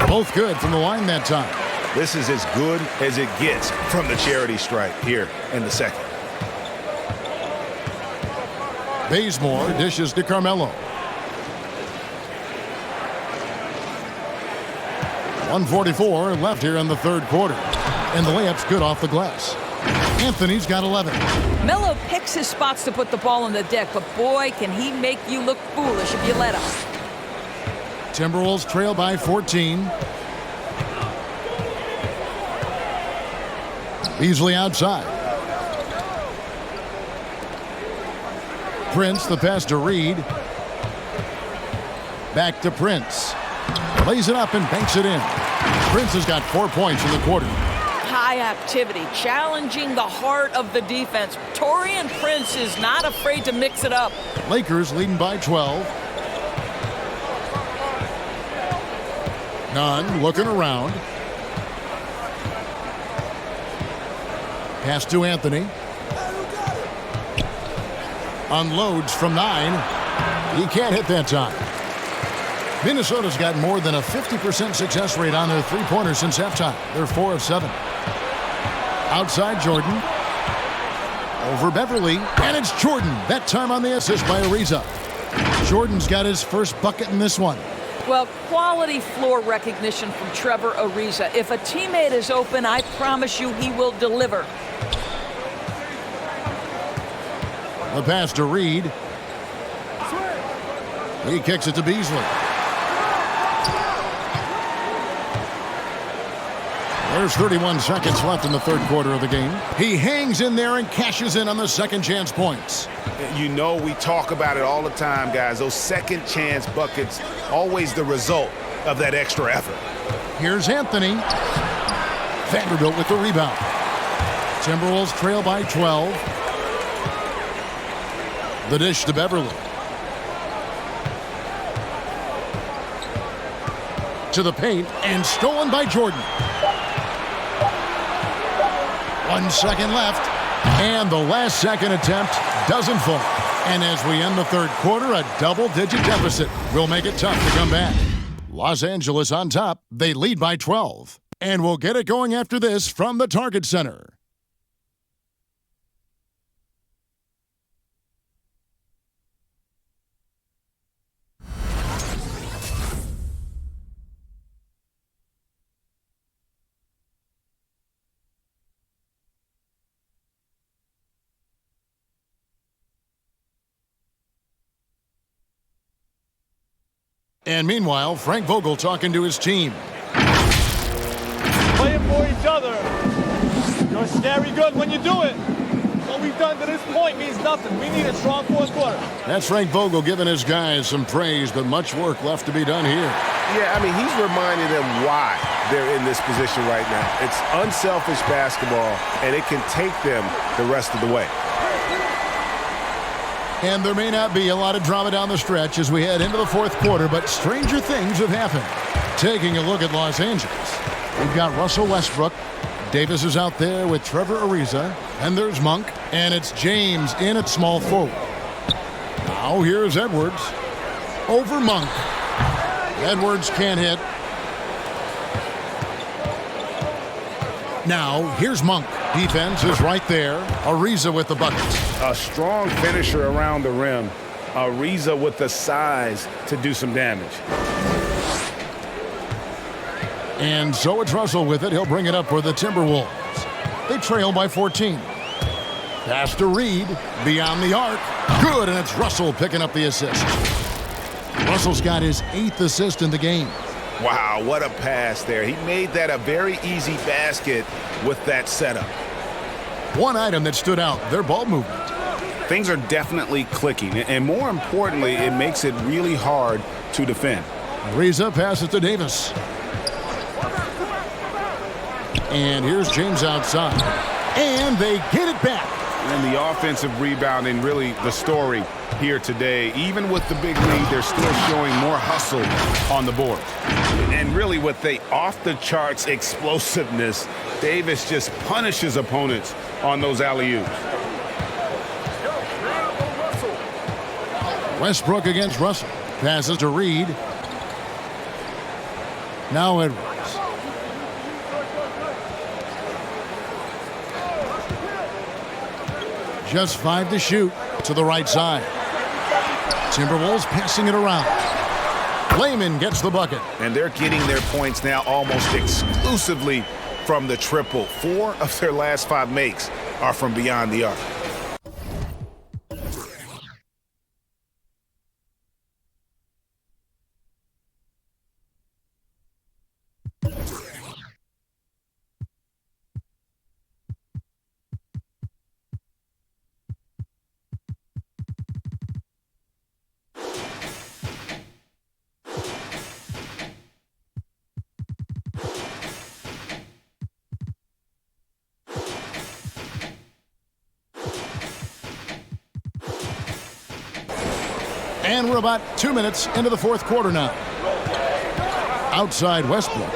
Both good from the line that time. This is as good as it gets from the charity stripe here in the second. Bazemore dishes to Carmelo. 1:44 left here in the third quarter. And the layup's good off the glass. Anthony's got 11. Melo picks his spots to put the ball on the deck, but boy, can he make you look foolish if you let him. Timberwolves trail by 14. Beasley outside. Prince, the pass to Reed. Back to Prince. Lays it up and banks it in. Prince has got 4 points in the quarter. High activity, challenging the heart of the defense. Taurean Prince is not afraid to mix it up. Lakers leading by 12. Nunn looking around. Pass to Anthony. Unloads from 9. He can't hit that time. Minnesota's got more than a 50% success rate on their three-pointers since halftime. They're 4 of 7. Outside Jordan. Over Beverly. And it's Jordan. That time on the assist by Ariza. Jordan's got his first bucket in this one. Well, quality floor recognition from Trevor Ariza. If a teammate is open, I promise you he will deliver. The pass to Reed. He kicks it to Beasley. There's 31 seconds left in the third quarter of the game. He hangs in there and cashes in on the second chance points. You know, we talk about it all the time, guys. Those second chance buckets, always the result of that extra effort. Here's Anthony. Vanderbilt with the rebound. Timberwolves trail by 12. The dish to Beverly. To the paint and stolen by Jordan. 1 second left, and the last second attempt doesn't fall. And as we end the third quarter, a double-digit deficit will make it tough to come back. Los Angeles on top. They lead by 12. And we'll get it going after this from the Target Center. And meanwhile, Frank Vogel talking to his team. Playing for each other. You're scary good when you do it. What we've done to this point means nothing. We need a strong fourth quarter. That's Frank Vogel giving his guys some praise, but much work left to be done here. Yeah, I mean, he's reminding them why they're in this position right now. It's unselfish basketball, and it can take them the rest of the way. And there may not be a lot of drama down the stretch as we head into the fourth quarter, but stranger things have happened. Taking a look at Los Angeles, we've got Russell Westbrook. Davis is out there with Trevor Ariza. And there's Monk. And it's James in at small forward. Now here's Edwards. Over Monk. Edwards can't hit. Now here's Monk. Defense is right there. Ariza with the buckets. A strong finisher around the rim. Ariza with the size to do some damage. And so it's Russell with it. He'll bring it up for the Timberwolves. They trail by 14. Pass to Reed. Beyond the arc. Good, and it's Russell picking up the assist. Russell's got his 8th assist in the game. Wow, what a pass there. He made that a very easy basket with that setup. One item that stood out, their ball movement. Things are definitely clicking, and more importantly, it makes it really hard to defend. Ariza passes to Davis. And here's James outside. And they get it back. And the offensive rebounding, really the story here today. Even with the big lead, they're still showing more hustle on the board. And really with the off-the-charts explosiveness, Davis just punishes opponents on those alley-oops. Westbrook against Russell. Passes to Reed. Now Edwards. Just 5 to shoot to the right side. Timberwolves passing it around. Layman gets the bucket. And they're getting their points now almost exclusively from the triple. 4 of their last 5 makes are from beyond the arc. And we're about 2 minutes into the fourth quarter now. Outside Westbrook.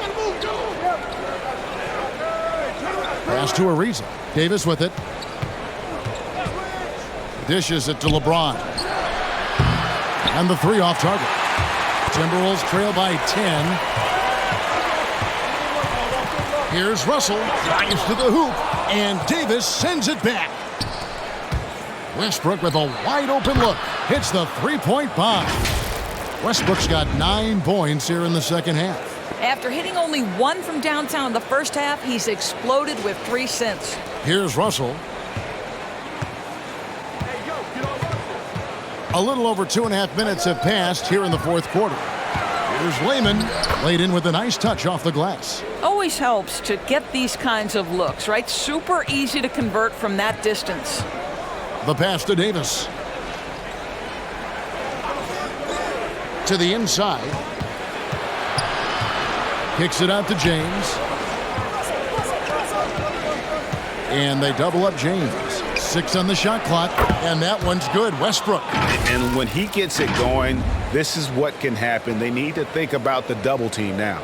Pass to Ariza. Davis with it. Dishes it to LeBron. And the 3 off target. Timberwolves trail by 10. Here's Russell. Drives to the hoop. And Davis sends it back. Westbrook with a wide open look. Hits the 3-point bomb. Westbrook's got 9 points here in the second half. After hitting only 1 from downtown in the first half, he's exploded with 3 since. Here's Russell. A little over 2.5 minutes have passed here in the fourth quarter. Here's Layman. Laid in with a nice touch off the glass. Always helps to get these kinds of looks, right? Super easy to convert from that distance. The pass to Davis. To the inside. Kicks it out to James. And they double up James. 6 on the shot clock, and that one's good. Westbrook. And when he gets it going, this is what can happen. They need to think about the double team now.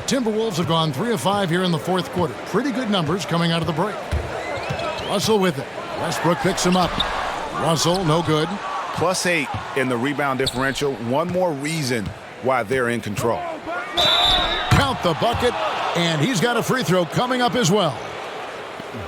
Timberwolves have gone 3 of 5 here in the fourth quarter. Pretty good numbers coming out of the break. Russell with it. Westbrook picks him up. Russell, no good. +8 in the rebound differential. One more reason why they're in control. Count the bucket, and he's got a free throw coming up as well.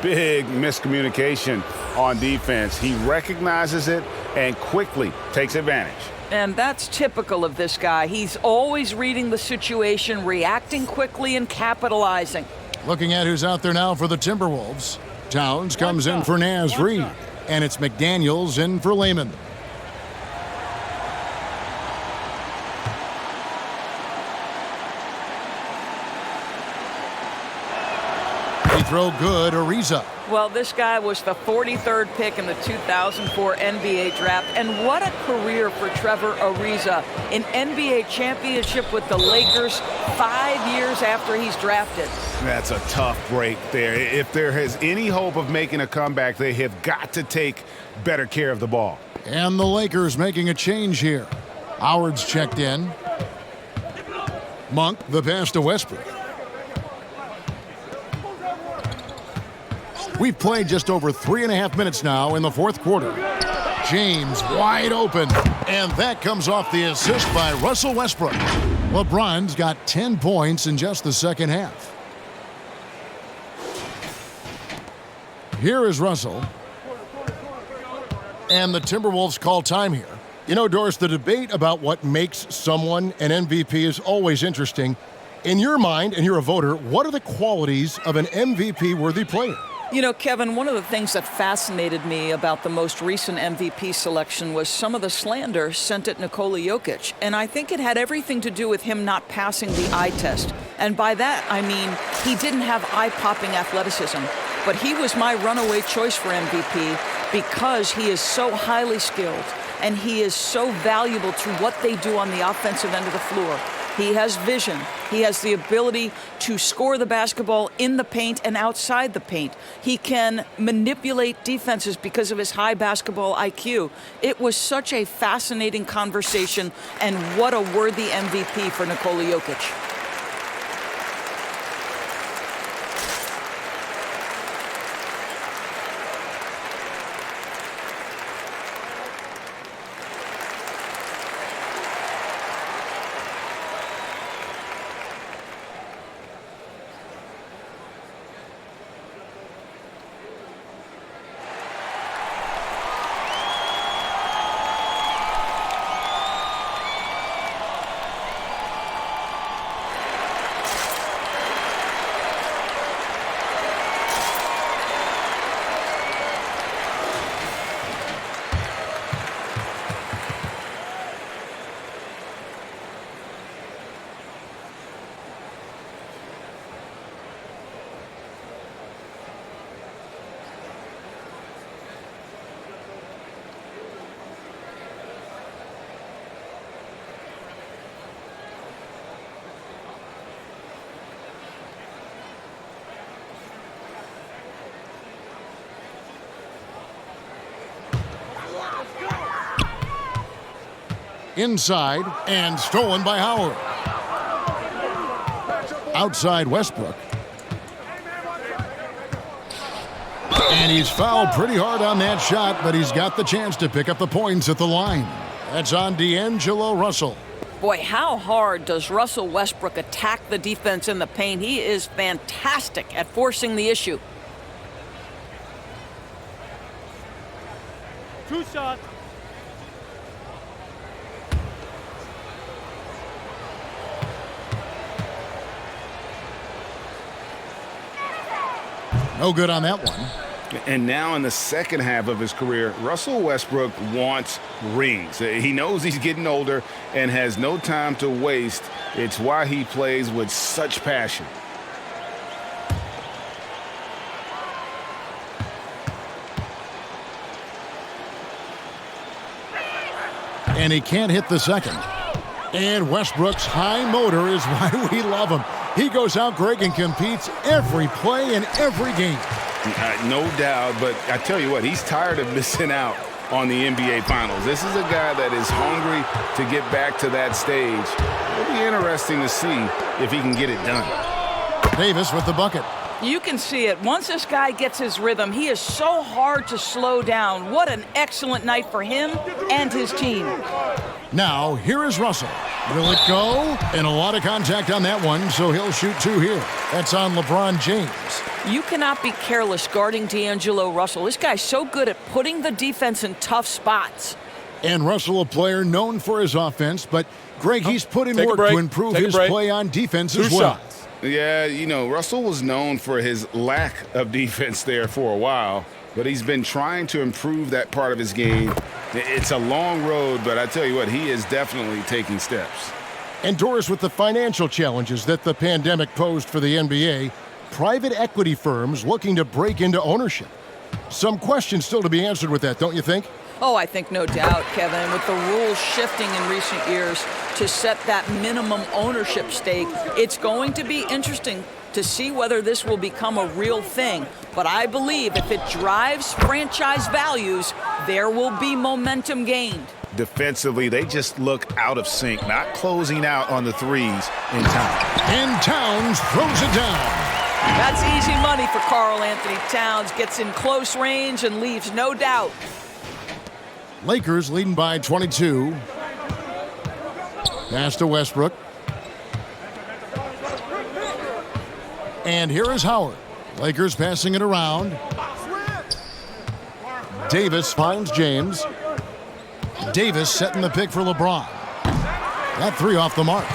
Big miscommunication on defense. He recognizes it and quickly takes advantage. And that's typical of this guy. He's always reading the situation, reacting quickly, and capitalizing. Looking at who's out there now for the Timberwolves. Towns comes in for Naz Reid, and it's McDaniels in for Layman. Free throw good, Ariza. Well, this guy was the 43rd pick in the 2004 NBA draft, and what a career for Trevor Ariza. An NBA championship with the Lakers 5 years after he's drafted. That's a tough break there. If there is any hope of making a comeback, they have got to take better care of the ball. And the Lakers making a change here. Howard's checked in. Monk, the pass to Westbrook. We've played just over 3.5 minutes now in the fourth quarter. James wide open, and that comes off the assist by Russell Westbrook. LeBron's got 10 points in just the second half. Here is Russell. And the Timberwolves call time here. You know, Doris, the debate about what makes someone an MVP is always interesting. In your mind, and you're a voter, what are the qualities of an MVP-worthy player? You know, Kevin, one of the things that fascinated me about the most recent MVP selection was some of the slander sent at Nikola Jokic. And I think it had everything to do with him not passing the eye test. And by that, I mean he didn't have eye-popping athleticism. But he was my runaway choice for MVP because he is so highly skilled and he is so valuable to what they do on the offensive end of the floor. He has vision. He has the ability to score the basketball in the paint and outside the paint. He can manipulate defenses because of his high basketball IQ. It was such a fascinating conversation, and what a worthy MVP for Nikola Jokic. Inside and stolen by Howard. Outside Westbrook. And he's fouled pretty hard on that shot, but he's got the chance to pick up the points at the line. That's on D'Angelo Russell. Boy, how hard does Russell Westbrook attack the defense in the paint? He is fantastic at forcing the issue. 2 shots. No good on that one. And now in the second half of his career, Russell Westbrook wants rings. He knows he's getting older and has no time to waste. It's why he plays with such passion. And he can't hit the second. And Westbrook's high motor is why we love him. He goes out, Greg, and competes every play in every game. No doubt, but I tell you what, he's tired of missing out on the NBA Finals. This is a guy that is hungry to get back to that stage. It'll be interesting to see if he can get it done. Davis with the bucket. You can see it. Once this guy gets his rhythm, he is so hard to slow down. What an excellent night for him and his team. Now, here is Russell. Will it go? And a lot of contact on that one, so he'll shoot 2 here. That's on LeBron James. You cannot be careless guarding D'Angelo Russell. This guy's so good at putting the defense in tough spots. And Russell, a player known for his offense, but Greg, he's put in work to improve his play on defense as well. Yeah, you know, Russell was known for his lack of defense there for a while, but he's been trying to improve that part of his game. It's a long road, but I tell you what, he is definitely taking steps. And Doris, with the financial challenges that the pandemic posed for the NBA, private equity firms looking to break into ownership. Some questions still to be answered with that, don't you think? Oh, I think no doubt, Kevin. With the rules shifting in recent years to set that minimum ownership stake, it's going to be interesting to see whether this will become a real thing. But I believe if it drives franchise values, there will be momentum gained. Defensively, they just look out of sync, not closing out on the threes in time. And Towns throws it down. That's easy money for Karl Anthony Towns. Gets in close range and leaves no doubt. Lakers leading by 22. Pass to Westbrook. And here is Howard. Lakers passing it around. Davis finds James. Davis setting the pick for LeBron. That 3 off the mark.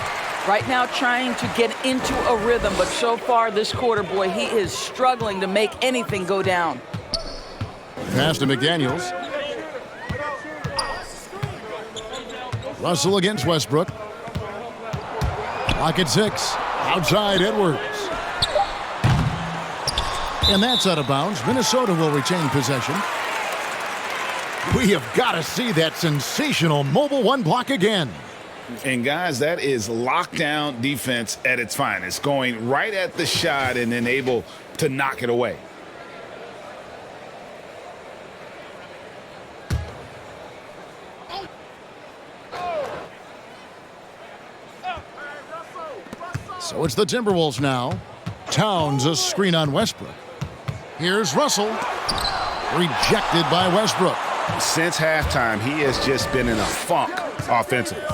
Right now trying to get into a rhythm, but so far this quarter, boy, he is struggling to make anything go down. Pass to McDaniels. Russell against Westbrook. Clock at 6. Outside Edwards. And that's out of bounds. Minnesota will retain possession. We have got to see that sensational mobile 1 block again. And, guys, that is lockdown defense at its finest, going right at the shot and then able to knock it away. So it's the Timberwolves now. Towns a screen on Westbrook. Here's Russell. Rejected by Westbrook. Since halftime, he has just been in a funk offensively.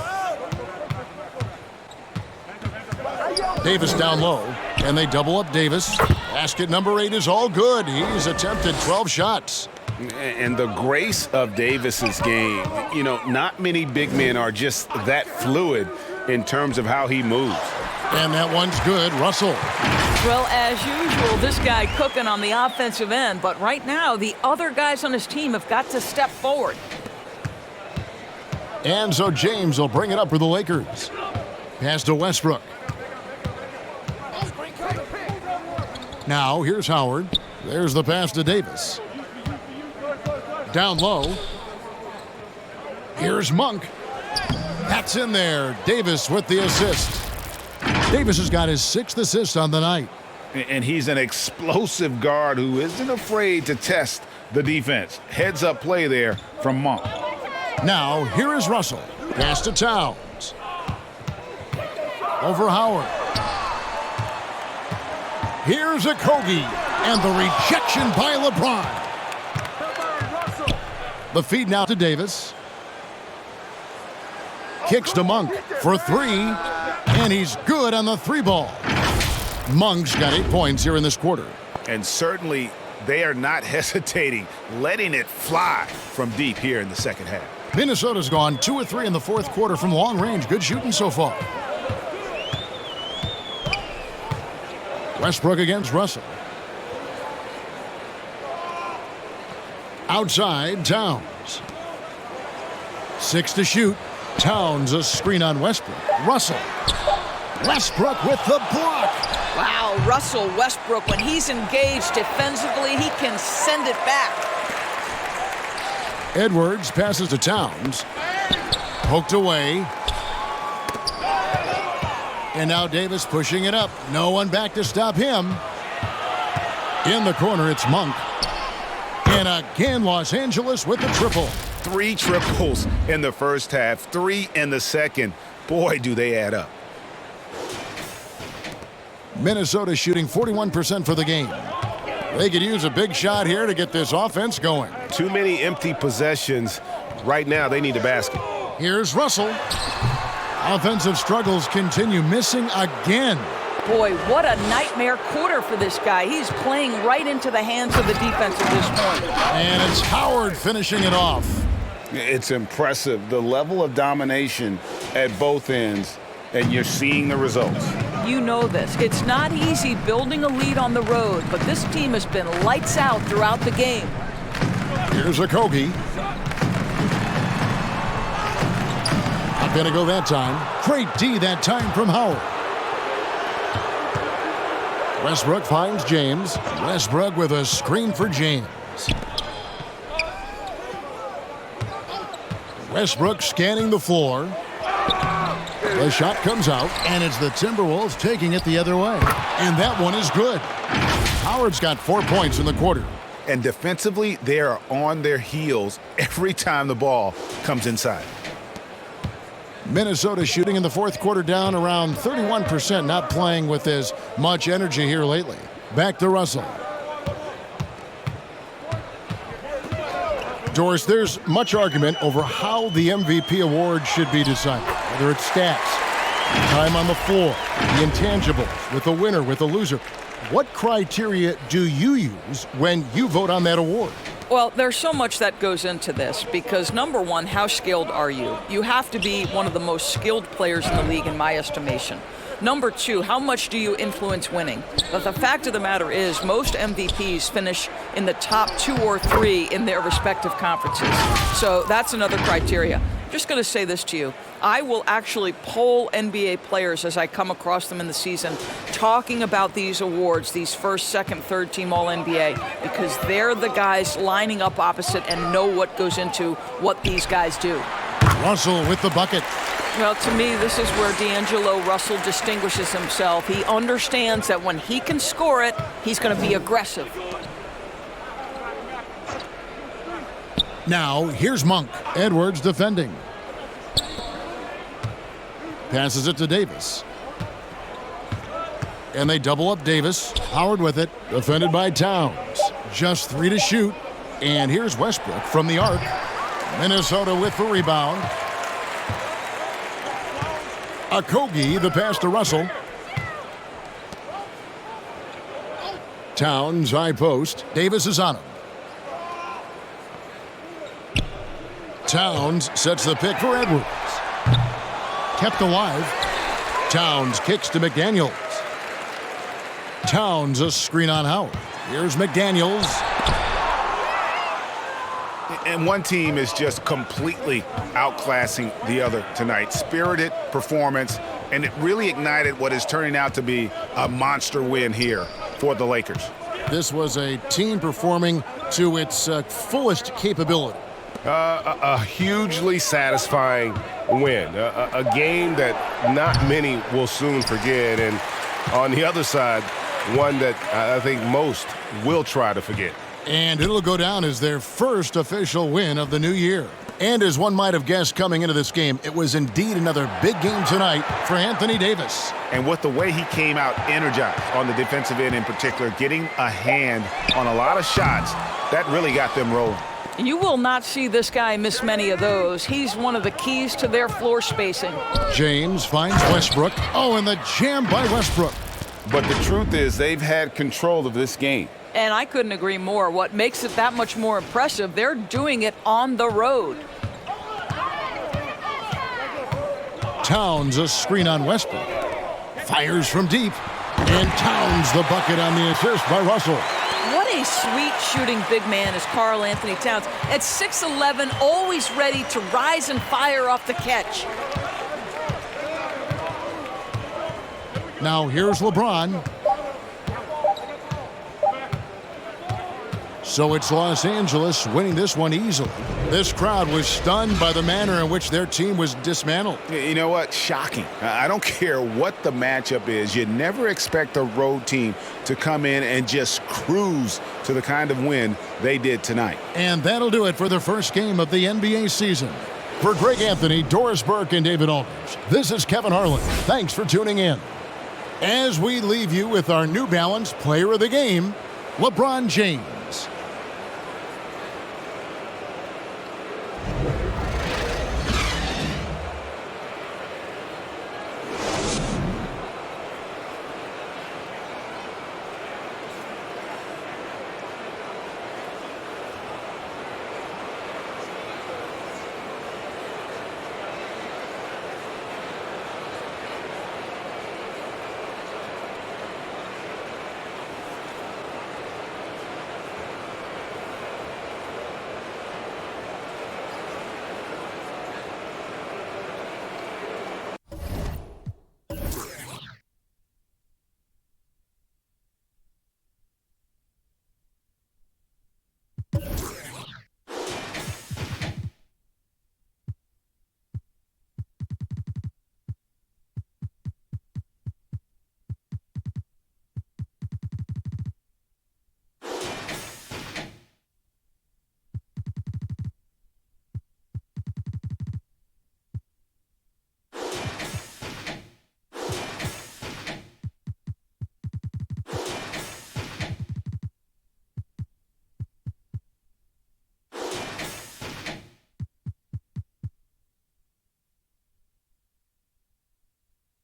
Davis down low, and they double up Davis. Basket number 8 is all good. He's attempted 12 shots. And the grace of Davis's game, you know, not many big men are just that fluid in terms of how he moves. And that one's good. Russell. Well, as usual, this guy cooking on the offensive end, but right now the other guys on his team have got to step forward. And so James will bring it up for the Lakers. Pass to Westbrook. Now here's Howard. There's the pass to Davis. Down low. Here's Monk. That's in there. Davis with the assist. Davis has got his 6th assist on the night. And he's an explosive guard who isn't afraid to test the defense. Heads up play there from Monk. Now, here is Russell. Pass to Towns. Over Howard. Here's a Kogi. And the rejection by LeBron. The feed now to Davis. Kicks to Monk for 3. And he's good on the 3 ball. Monk's got 8 points here in this quarter. And certainly they are not hesitating, letting it fly from deep here in the second half. Minnesota's gone 2 of 3 in the 4th quarter from long range. Good shooting so far. Westbrook against Russell. Outside, Towns. 6 to shoot. Towns a screen on Westbrook. Russell. Westbrook with the block. Wow, Russell Westbrook, when he's engaged defensively, he can send it back. Edwards passes to Towns. Poked away. And now Davis pushing it up. No one back to stop him. In the corner, it's Monk. And again, Los Angeles with the triple. 3 triples in the first half, 3 in the second. Boy, do they add up. Minnesota shooting 41% for the game. They could use a big shot here to get this offense going. Too many empty possessions. Right now, they need a basket. Here's Russell. Offensive struggles continue, missing again. Boy, what a nightmare quarter for this guy. He's playing right into the hands of the defense at this point. And it's Howard finishing it off. It's impressive, the level of domination at both ends, and you're seeing the results. You know this. It's not easy building a lead on the road, but this team has been lights out throughout the game. Here's a Kogi. Not going to go that time. Great D that time from Howard. Westbrook finds James. Westbrook with a screen for James. Westbrook scanning the floor. The shot comes out, and it's the Timberwolves taking it the other way. And that one is good. Howard's got 4 points in the quarter. And defensively, they are on their heels every time the ball comes inside. Minnesota shooting in the 4th quarter down around 31%, not playing with as much energy here lately. Back to Russell. Doris, there's much argument over how the MVP award should be decided, whether it's stats, time on the floor, the intangibles, with the winner, with the loser. What criteria do you use when you vote on that award? Well, there's so much that goes into this because, number one, how skilled are you? You have to be one of the most skilled players in the league, in my estimation. Number two, how much do you influence winning? But the fact of the matter is most MVPs finish in the top 2 or 3 in their respective conferences. So that's another criteria. I'm just going to say this to you. I will actually poll NBA players as I come across them in the season talking about these awards, these first, second, third team All-NBA, because they're the guys lining up opposite and know what goes into what these guys do. Russell with the bucket. Well, to me, this is where D'Angelo Russell distinguishes himself. He understands that when he can score it, he's going to be aggressive. Now, here's Monk. Edwards defending. Passes it to Davis. And they double up Davis. Howard with it. Defended by Towns. Just 3 to shoot. And here's Westbrook from the arc. Minnesota with the rebound. Okogie, the pass to Russell. Towns, high post. Davis is on him. Towns sets the pick for Edwards. Kept alive. Towns kicks to McDaniels. Towns a screen on Howard. Here's McDaniels. And one team is just completely outclassing the other tonight. Spirited performance, and it really ignited what is turning out to be a monster win here for the Lakers. This was a team performing to its fullest capability. A hugely satisfying win. A game that not many will soon forget. And on the other side, one that I think most will try to forget. And it'll go down as their first official win of the new year. And as one might have guessed coming into this game, it was indeed another big game tonight for Anthony Davis. And with the way he came out energized on the defensive end in particular, getting a hand on a lot of shots, that really got them rolling. You will not see this guy miss many of those. He's one of the keys to their floor spacing. James finds Westbrook. Oh, and the jam by Westbrook. But the truth is they've had control of this game. And I couldn't agree more. What makes it that much more impressive, they're doing it on the road. Towns a screen on Westbrook. Fires from deep. And Towns the bucket on the assist by Russell. What a sweet shooting big man is Karl Anthony Towns. At 6'11", always ready to rise and fire off the catch. Now here's LeBron. So it's Los Angeles winning this one easily. This crowd was stunned by the manner in which their team was dismantled. You know what? Shocking. I don't care what the matchup is. You never expect a road team to come in and just cruise to the kind of win they did tonight. And that'll do it for the first game of the NBA season. For Greg Anthony, Doris Burke, and David Aldridge, this is Kevin Harlan. Thanks for tuning in. As we leave you with our New Balance Player of the Game, LeBron James.